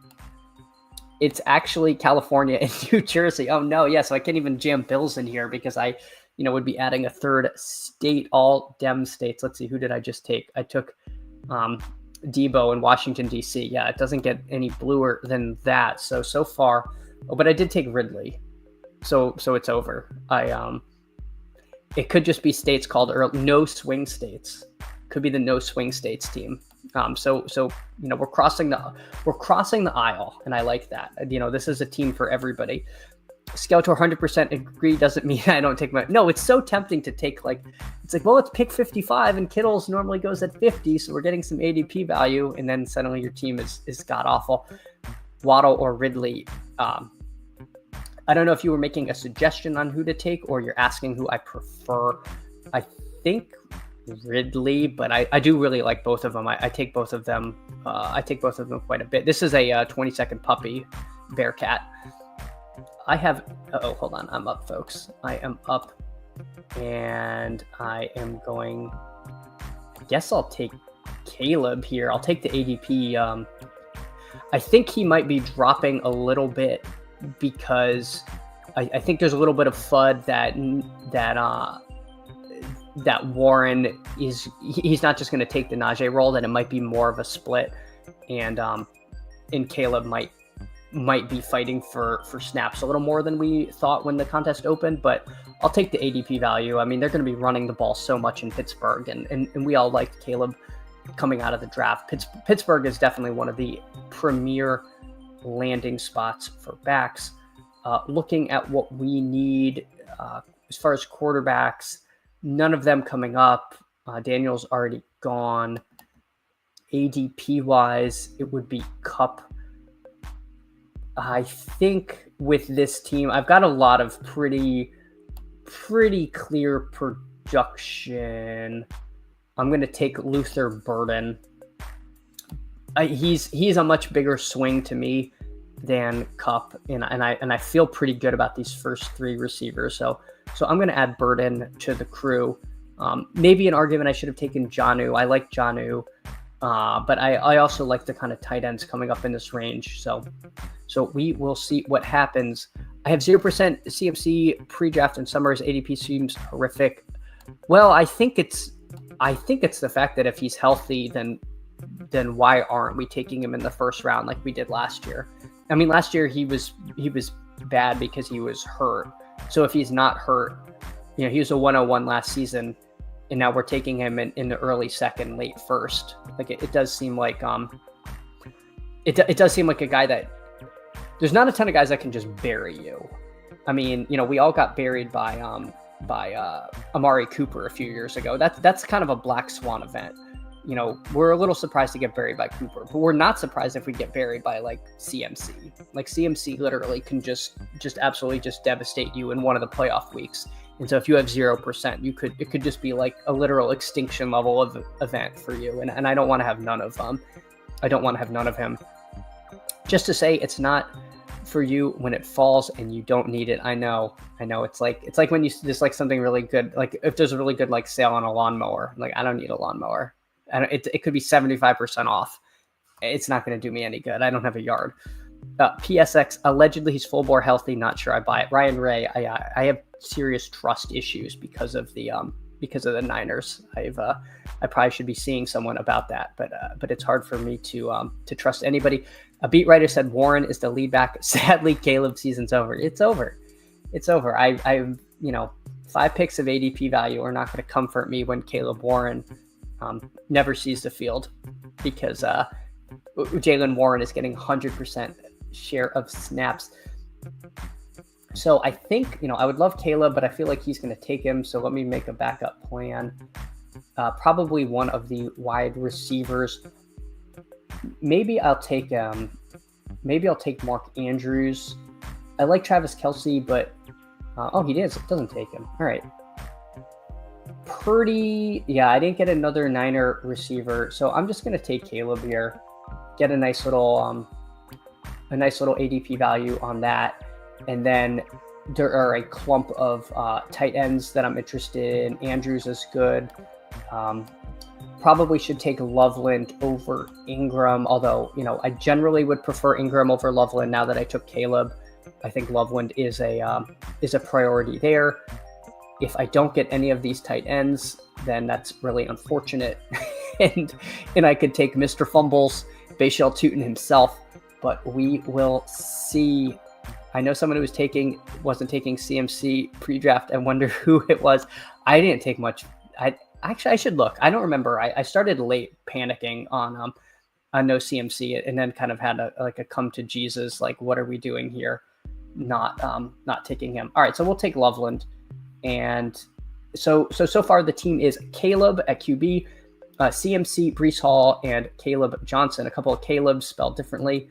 It's actually California and New Jersey. Oh no, yeah, so I can't even jam Bills in here because I would be adding a third state, all Dem states. Let's see, who did I just take? I took Debo in Washington, D.C. Yeah, it doesn't get any bluer than that. So far, but I did take Ridley. So it's over. It could just be states called no swing states. Could be the no swing states team. So we're crossing the aisle, and I like that. This is a team for everybody. Skeletor 100% agree doesn't mean I don't take my. No, it's so tempting to take well, let's pick 55, and Kittle's normally goes at 50, so we're getting some ADP value, and then suddenly your team is god awful. Waddle or Ridley. I don't know if you were making a suggestion on who to take, or you're asking who I prefer. I think Ridley, but I do really like both of them. I take both of them. I take both of them quite a bit. This is a 20-second puppy Bearcat. I have. Hold on. I'm up, folks. I am up, and I am going. I guess I'll take Caleb here. I'll take the ADP. I think he might be dropping a little bit because I think there's a little bit of FUD that Warren he's not just going to take the Najee role, that it might be more of a split, and Caleb might be fighting for snaps a little more than we thought when the contest opened, but I'll take the ADP value. I mean, they're going to be running the ball so much in Pittsburgh, and we all liked Caleb coming out of the draft. Pittsburgh is definitely one of the premier landing spots for backs. Looking at what we need as far as quarterbacks, none of them coming up. Daniel's already gone. ADP wise, it would be Kupp. I think with this team, I've got a lot of pretty clear production. I'm going to take Luther Burden. He's a much bigger swing to me than Kupp, and I feel pretty good about these first three receivers. So I'm going to add Burden to the crew. Maybe an argument I should have taken Jonnu. I like Jonnu, but I also like the kind of tight ends coming up in this range. So we will see what happens. I have 0% CMC pre-draft and Summers. ADP seems horrific. Well, I think it's the fact that if he's healthy, then why aren't we taking him in the first round like we did last year? I mean, last year he was bad because he was hurt. So if he's not hurt, he was a 101 last season, and now we're taking him in the early second, late first. Like it does seem like it does seem like a guy that there's not a ton of guys that can just bury you. I mean, we all got buried by Amari Cooper a few years ago. That's kind of a black swan event. We're a little surprised to get buried by Cooper, but we're not surprised if we get buried by like CMC. Like CMC literally can just absolutely just devastate you in one of the playoff weeks. And so if you have 0%, it could just be like a literal extinction level of event for you. And I don't want to have none of them. I don't want to have none of him. Just to say, it's not for you when it falls and you don't need it. I know. It's like when you just like something really good, like if there's a really good like sale on a lawnmower, like I don't need a lawnmower. It could be 75% off. It's not going to do me any good. I don't have a yard. PSX, allegedly he's full bore healthy. Not sure I buy it. Ryan Ray, I have serious trust issues because of the because of the Niners. I probably should be seeing someone about that, but it's hard for me to trust anybody. A beat writer said Warren is the lead back. Sadly, Caleb's season's over. It's over. I 5 picks of ADP value are not going to comfort me when Caleb Warren never sees the field, because Jaylen Warren is getting 100% share of snaps. So I think, I would love Caleb, but I feel like he's going to take him. So let me make a backup plan. Probably one of the wide receivers. Maybe I'll take Mark Andrews. I like Travis Kelce, but he doesn't take him. All right. I didn't get another Niner receiver, so I'm just going to take Caleb here. Get a nice little ADP value on that. And then there are a clump of tight ends that I'm interested in. Andrews is good. Probably should take Loveland over Ingram, although, I generally would prefer Ingram over Loveland now that I took Caleb. I think Loveland is a priority there. If I don't get any of these tight ends, then that's really unfortunate. and I could take Mr. Fumbles, Bashal Tutin himself, but we will see. I know someone who wasn't taking CMC pre-draft. I wonder who it was. I didn't take much. I should look. I don't remember. I started late panicking on no CMC, and then kind of had a come to Jesus, like, what are we doing here? Not taking him. All right, so we'll take Loveland. And so far the team is Caleb at QB, CMC, Breece Hall, and Caleb Johnson. A couple of Calebs spelled differently.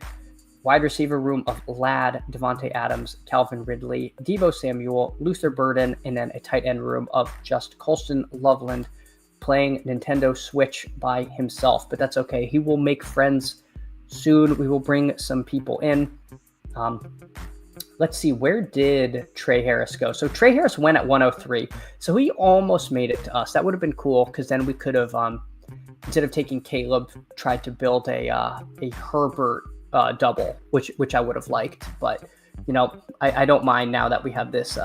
Wide receiver room of Ladd, Devontae Adams, Calvin Ridley, Deebo Samuel, Luther Burden, and then a tight end room of just Colston Loveland playing Nintendo Switch by himself. But that's okay. He will make friends soon. We will bring some people in. Let's see, where did Trey Harris go? So Trey Harris went at 103. So he almost made it to us. That would have been cool, because then we could have, instead of taking Caleb, tried to build a Herbert double, which I would have liked. But, I don't mind now that we have this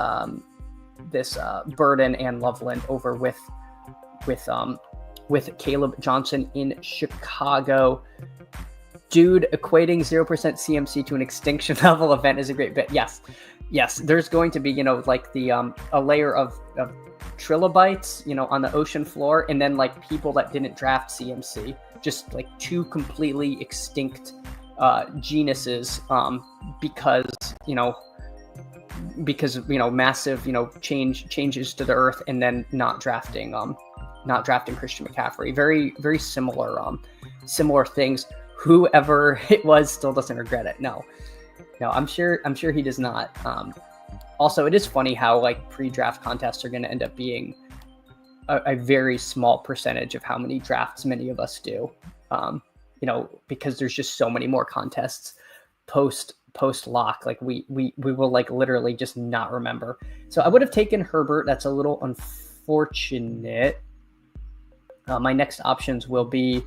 Burden and Loveland over with Caleb Johnson in Chicago. Dude, equating 0% CMC to an extinction level event is a great bit. Yes. There's going to be, like a layer of trilobites, on the ocean floor, and then like people that didn't draft CMC, just like two completely extinct genuses, because massive, changes to the earth, and then not drafting Christian McCaffrey. Very, very similar things. Whoever it was still doesn't regret it. No, I'm sure he does not. Also, it is funny how like pre-draft contests are going to end up being a very small percentage of how many drafts many of us do. Because there's just so many more contests post lock. Like we will like literally just not remember. So I would have taken Herbert. That's a little unfortunate. My next options will be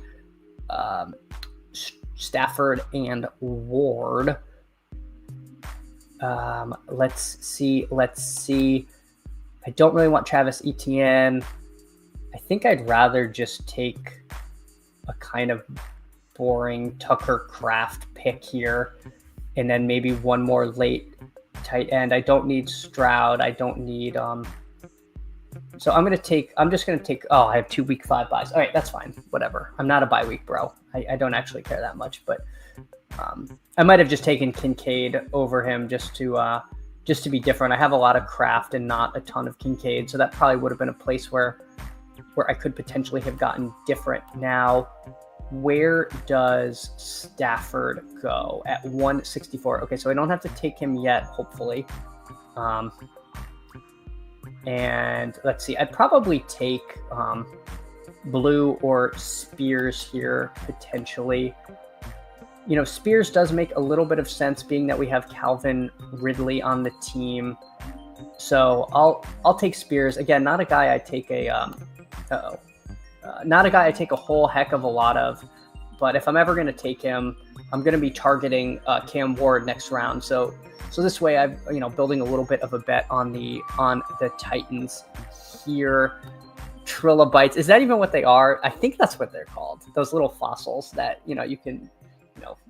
Stafford and Ward. Let's see. I don't really want Travis Etienne. I think I'd rather just take a kind of boring Tucker Kraft pick here, and then maybe one more late tight end. I don't need Stroud. I don't need so I'm just gonna take I have 2 week 5 buys. All right, that's fine. Whatever. I'm not a bye week bro. I don't actually care that much, but I might have just taken Kincaid over him just to be different. I have a lot of Kraft and not a ton of Kincaid, so that probably would have been a place where I could potentially have gotten different. Now, where does Stafford go at 164? Okay, so I don't have to take him yet, hopefully. And let's see, I'd probably take Blue or Spears here, potentially. Spears does make a little bit of sense, being that we have Calvin Ridley on the team. So I'll take Spears. Again, not a guy I take a whole heck of a lot of, but if I'm ever going to take him, I'm going to be targeting Cam Ward next round. So this way, I'm building a little bit of a bet on the Titans here. trilobites. Is that even what they are? I think that's what they're called. Those little fossils that, you can,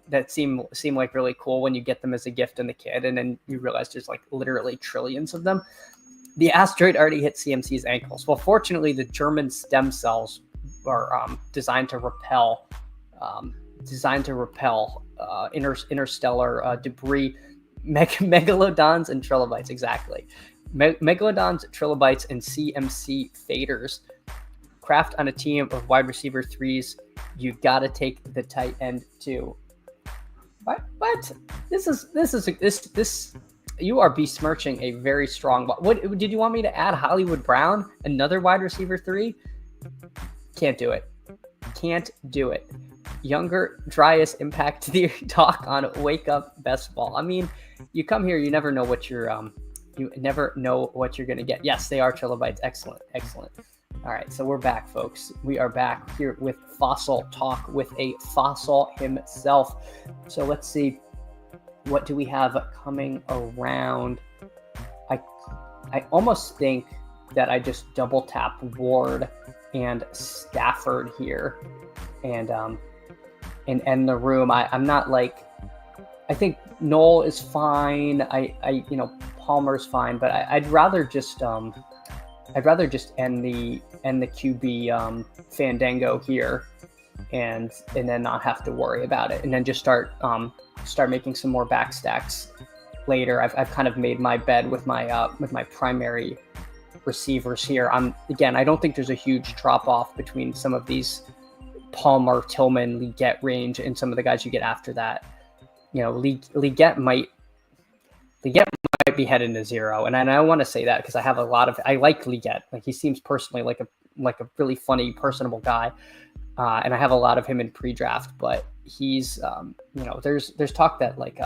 that seem like really cool when you get them as a gift in the kit, and then you realize there's like literally trillions of them. The asteroid already hit CMC's ankles. Well, fortunately, the German stem cells are designed to repel interstellar debris, megalodons and trilobites. Exactly. Megalodons, trilobites, and CMC faders. Kraft on a team of wide receiver threes. You got to take the tight end too. What? This. You are besmirching a very strong. What did you want me to add? Hollywood Brown, another wide receiver 3? Can't do it. Younger, driest impact theory talk on Wake Up Best Ball. I mean, you come here, you never know what you're gonna get. Yes, they are trilobites. Excellent. All right, so we're back, folks. We are back here with Fossil Talk with a fossil himself. So let's see, what do we have coming around? I almost think that I just double tap Ward and Stafford here, and end the room. I'm not like, I think Knoll is fine. Palmer's fine, but I'd rather just end the QB fandango here, and then not have to worry about it, and then just start making some more back stacks later. I've kind of made my bed with my primary receivers here. I don't think there's a huge drop off between some of these Palmer, Tillman, Leggett range and some of the guys you get after that. Leggett might be heading to 0, and I want to say that because I like Leggett. Like, he seems personally like a really funny, personable guy, and I have a lot of him in pre-draft. But he's there's talk that like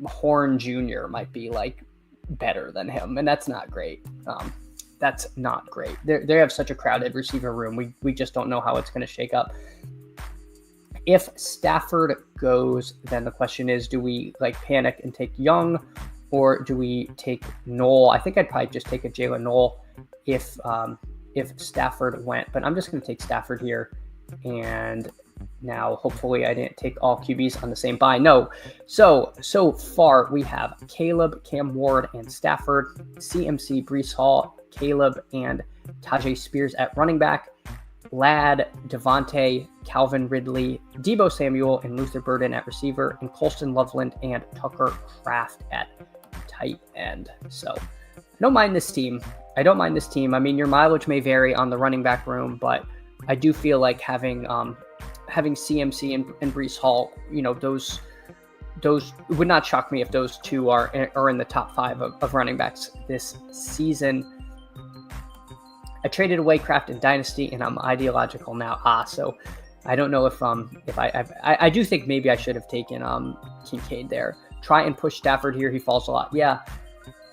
Horn Jr. might be like better than him, and that's not great. That's not great. They have such a crowded receiver room. We just don't know how it's going to shake up. If Stafford goes, then the question is, do we like panic and take Young, or do we take Knoll? I think I'd probably just take a Jalen Knoll if Stafford went, but I'm just going to take Stafford here. And now, hopefully, I didn't take all QBs on the same buy. No. So far, we have Caleb, Cam Ward, and Stafford, CMC, Breece Hall, Caleb, and Tajay Spears at running back, Ladd, Devontae, Calvin Ridley, Deebo Samuel, and Luther Burden at receiver, and Colston Loveland and Tucker Kraft at tight end. So I don't mind this team. I mean, your mileage may vary on the running back room, but I do feel like having CMC and Breece Hall, those would not shock me if those two are in the top 5 of running backs this season. I traded away Kraft in Dynasty, and I'm ideological now. So I don't know if I do think maybe I should have taken Kincaid there. Try and push Stafford here. He falls a lot. Yeah,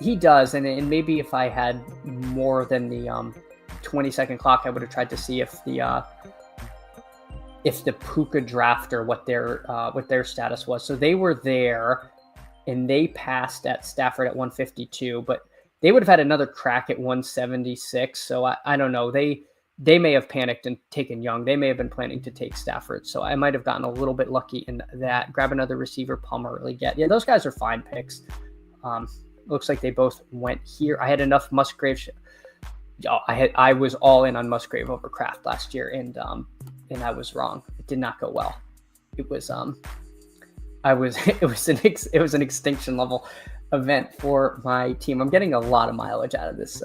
he does. And maybe if I had more than the 20-second clock, I would have tried to see if the Puka draft or what their status was. So they were there, and they passed at Stafford at 152, but they would have had another crack at 176. So I don't know. They may have panicked and taken Young. They may have been planning to take Stafford. So I might have gotten a little bit lucky in that. Grab another receiver, Palmer, or Leggett. Yeah, those guys are fine picks. Looks like they both went here. I had enough Musgrave. I was all in on Musgrave over Kraft last year, and I was wrong. It did not go well. It was it was an extinction level event for my team. I'm getting a lot of mileage out of this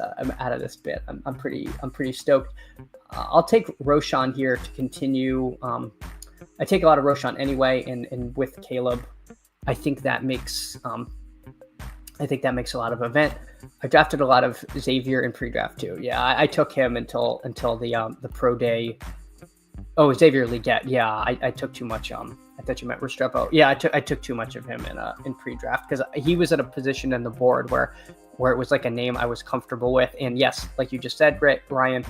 bit. I'm pretty stoked. I'll take Roschon here to continue. I take a lot of Roschon anyway, and with Caleb, I think that makes a lot of event. I drafted a lot of Xavier in pre-draft too. Yeah, I took him until the pro day. Oh, Xavier Leggett. Yeah, I took too much. I thought you meant Restrepo. Yeah, I took too much of him in pre-draft because he was at a position in the board where it was like a name I was comfortable with. And yes, like you just said, Ryan,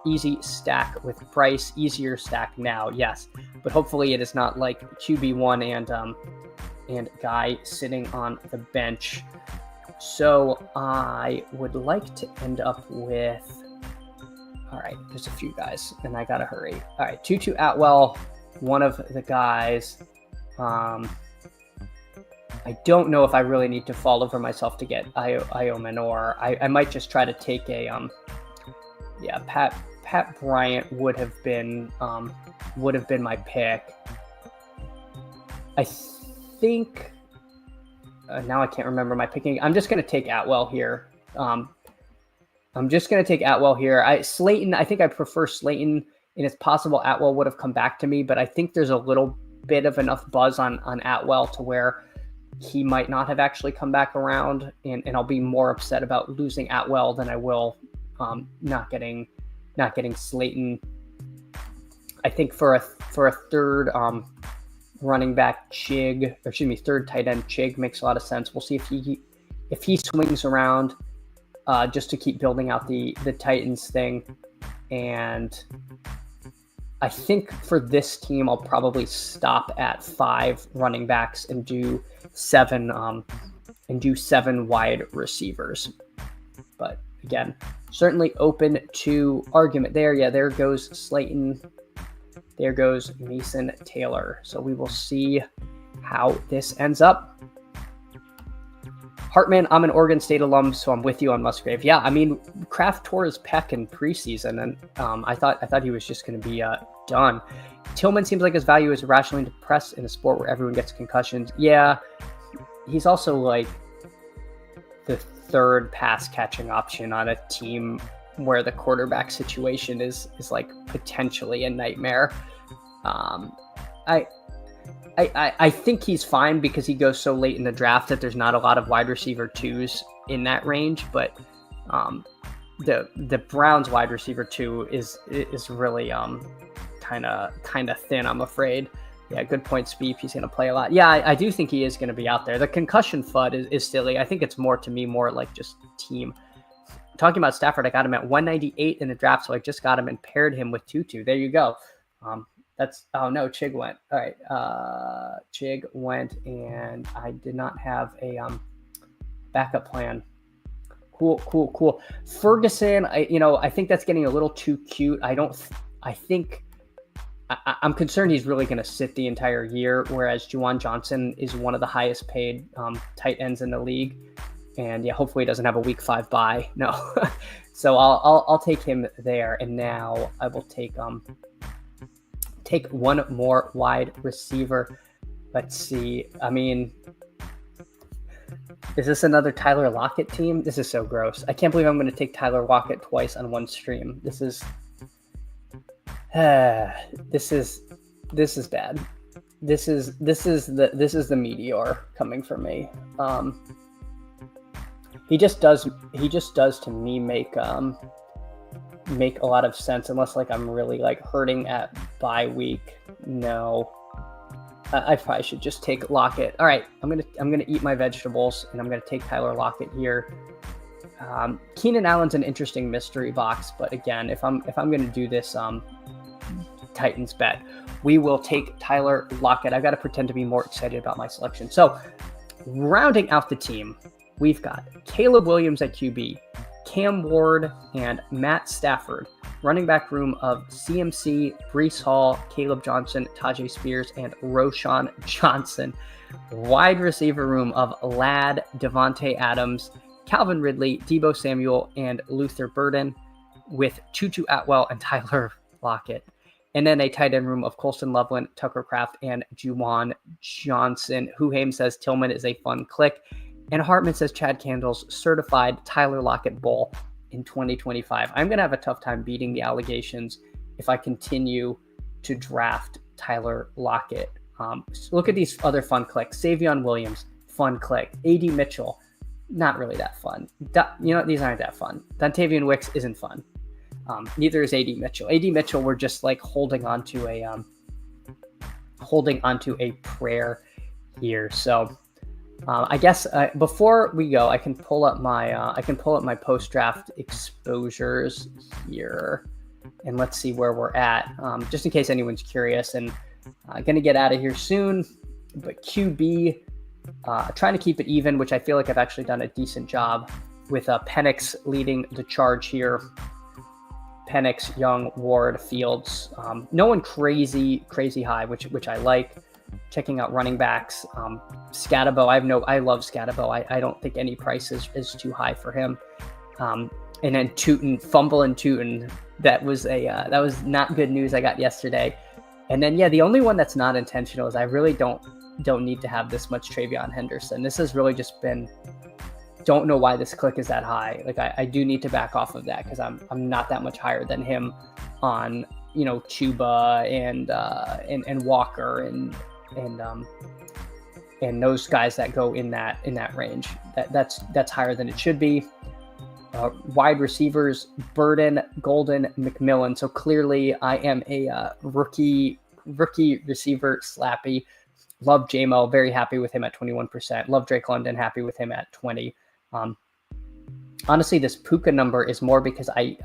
easy stack with Bryce, easier stack now. Yes, but hopefully it is not like QB1 and Guy sitting on the bench. So I would like to end up with All right, there's a few guys, and I gotta hurry. All right, Tutu Atwell, one of the guys. I don't know if I really need to fall over myself to get Io Manor. I might just try to take a Pat Bryant would have been my pick. I think now I can't remember my picking. I'm just gonna take Atwell here. Slayton, I think I prefer Slayton, and it's possible Atwell would have come back to me, but I think there's a little bit of enough buzz on Atwell to where he might not have actually come back around, and I'll be more upset about losing Atwell than I will not getting Slayton. I think for a third running back third tight end Chig makes a lot of sense. We'll see if he swings around just to keep building out the Titans thing. And I think for this team, I'll probably stop at 5 running backs and do 7 wide receivers. But again, certainly open to argument there. Yeah, there goes Slayton. There goes Mason Taylor. So we will see how this ends up. Hartman, I'm an Oregon State alum, so I'm with you on Musgrave. Yeah, I mean, Kraft tore his pec in preseason, and I thought he was just going to be done. Tillman seems like his value is irrationally depressed in a sport where everyone gets concussions. Yeah, he's also like the third pass catching option on a team where the quarterback situation is like potentially a nightmare. I think he's fine because he goes so late in the draft that there's not a lot of wide receiver 2s in that range, but the Browns wide receiver 2 is really kind of thin, I'm afraid. Yeah, good point, Speep. He's going to play a lot. Yeah, I do think he is going to be out there. The concussion FUD is silly. I think it's more like just team. Talking about Stafford, I got him at 198 in the draft, so I just got him and paired him with Tutu. There you go. Oh no, Chig went. All right, Chig went, and I did not have a backup plan. Cool. Ferguson, I think that's getting a little too cute. I'm concerned he's really going to sit the entire year, whereas Juwan Johnson is one of the highest paid tight ends in the league. And yeah, hopefully he doesn't have a week 5 bye. No. So I'll take him there. And now I will take one more wide receiver. Let's see. I mean, is this another Tyler Lockett team? This is so gross. I can't believe I'm going to take Tyler Lockett twice on one stream. This is bad. This is the meteor coming for me. He just does to me make a lot of sense, unless like I'm really like hurting at bye week. No, I probably should just take Lockett. All right, I'm gonna eat my vegetables, and I'm gonna take Tyler Lockett here. Keenan Allen's an interesting mystery box, but again, if I'm gonna do this Titans bet, we will take Tyler Lockett. I've got to pretend to be more excited about my selection. So, rounding out the team, we've got Caleb Williams at QB, Cam Ward, and Matt Stafford. Running back room of CMC, Breece Hall, Caleb Johnson, Tajay Spears, and Roschon Johnson. Wide receiver room of Ladd, Devontae Adams, Calvin Ridley, Deebo Samuel, and Luther Burden, with Tutu Atwell and Tyler Lockett. And then a tight end room of Colston Loveland, Tucker Kraft, and Juwan Johnson. Huhaim says Tillman is a fun click. And Hartman says Chad Candle's certified Tyler Lockett Bowl in 2025. I'm going to have a tough time beating the allegations if I continue to draft Tyler Lockett. Look at these other fun clicks. Savion Williams, fun click. A.D. Mitchell, not really that fun. These aren't that fun. Dontavian Wicks isn't fun. Neither is A.D. Mitchell. A.D. Mitchell, we're just like holding onto a prayer here. So I guess before we go, I can pull up my post-draft exposures here, and let's see where we're at, just in case anyone's curious. And going to get out of here soon, but QB, trying to keep it even, which I feel like I've actually done a decent job with Penix leading the charge here. Penix, Young, Ward, Fields. No one crazy high, which I like. Checking out running backs. Scatabo, I love Scatabo. I don't think any price is too high for him. And then Tootin, fumble and Tootin. That was not good news I got yesterday. And then the only one that's not intentional is I really don't need to have this much TreVeyon Henderson. This has really just been, don't know why this click is that high. Like I do need to back off of that because I'm not that much higher than him on Chuba and Walker and those guys that go in that range. That's higher than it should be. Wide receivers, Burden, Golden, McMillan. So clearly I am a rookie receiver slappy. Love JMO, very happy with him at 21%. Love Drake London, happy with him at 20. Honestly, this Puka number is more because I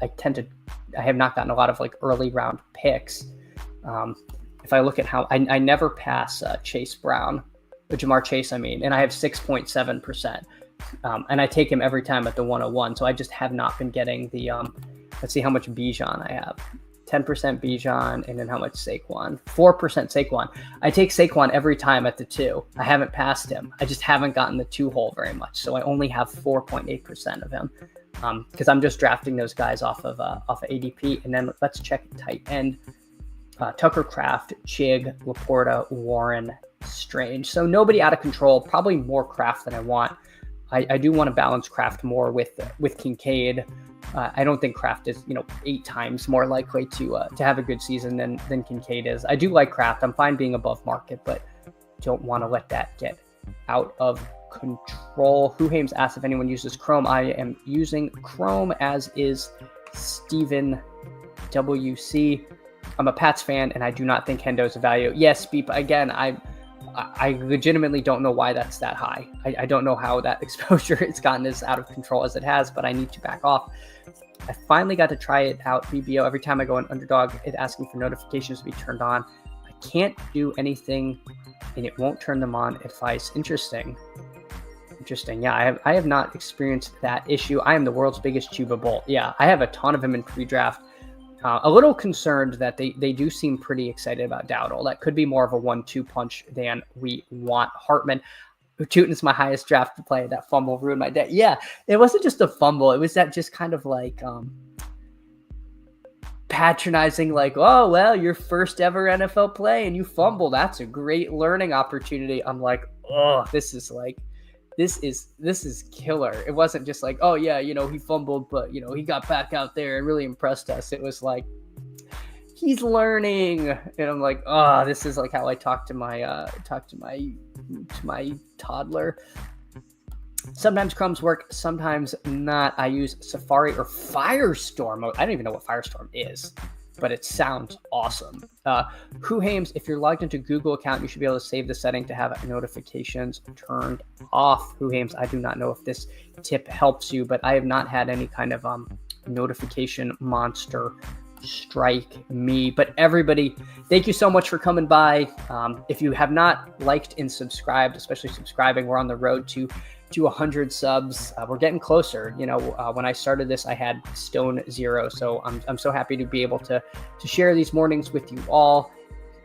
have not gotten a lot of like early round picks. If I look at how I never pass Chase Brown, or Jamar Chase, and I have 6.7%. And I take him every time at the 101. So I just have not been getting the, let's see how much Bijan I have. 10% Bijan, and then how much Saquon? 4% Saquon. I take Saquon every time at the 2. I haven't passed him. I just haven't gotten the 2 hole very much. So I only have 4.8% of him because I'm just drafting those guys off of ADP. And then let's check tight end. Tucker Kraft, Chig, Laporta, Warren, Strange. So nobody out of control, probably more Kraft than I want. I do want to balance Kraft more with Kincaid. I don't think Kraft is 8 times more likely to have a good season than Kincaid is. I do like Kraft. I'm fine being above market, but don't want to let that get out of control. Huhames asked if anyone uses Chrome. I am using Chrome, as is Steven WC. I'm a Pats fan, and I do not think Hendo's a value. Yes, Beep. Again, I legitimately don't know why that's that high. I don't know how that exposure has gotten as out of control as it has, but I need to back off. I finally got to try it out, BBO. Every time I go on Underdog, it's asking for notifications to be turned on. I can't do anything, and it won't turn them on. Advice. Interesting. Yeah, I have not experienced that issue. I am the world's biggest Chuba Bolt. Yeah, I have a ton of him in pre-draft. A little concerned that they do seem pretty excited about Dowdle. That could be more of a 1-2 punch than we want. Hartman, Tootin's my highest draft play. That fumble ruined my day. Yeah, it wasn't just a fumble. It was that just kind of like patronizing, like, oh, well, your first ever NFL play and you fumble. That's a great learning opportunity. I'm like, oh, this is killer. It wasn't just like, oh yeah, he fumbled, but he got back out there and really impressed us. It was like, he's learning. And I'm like, oh, this is like how I talk to my toddler. Sometimes Chromes work, sometimes not. I use Safari or Firestorm. I don't even know what Firestorm is, but it sounds awesome. Huhames, if you're logged into Google account, you should be able to save the setting to have notifications turned off. Huhames, I do not know if this tip helps you, but I have not had any kind of notification monster strike me. But everybody, thank you so much for coming by. If you have not liked and subscribed, especially subscribing, we're on the road to 100 subs. We're getting closer. When I started this, I had stone 0. So I'm so happy to be able to share these mornings with you all.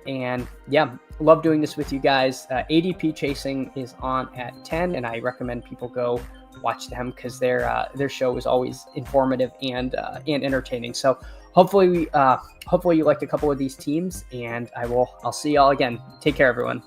And yeah, love doing this with you guys. ADP Chasing is on at 10, and I recommend people go watch them because their show is always informative and entertaining. So hopefully you liked a couple of these teams, and I'll see y'all again. Take care, everyone.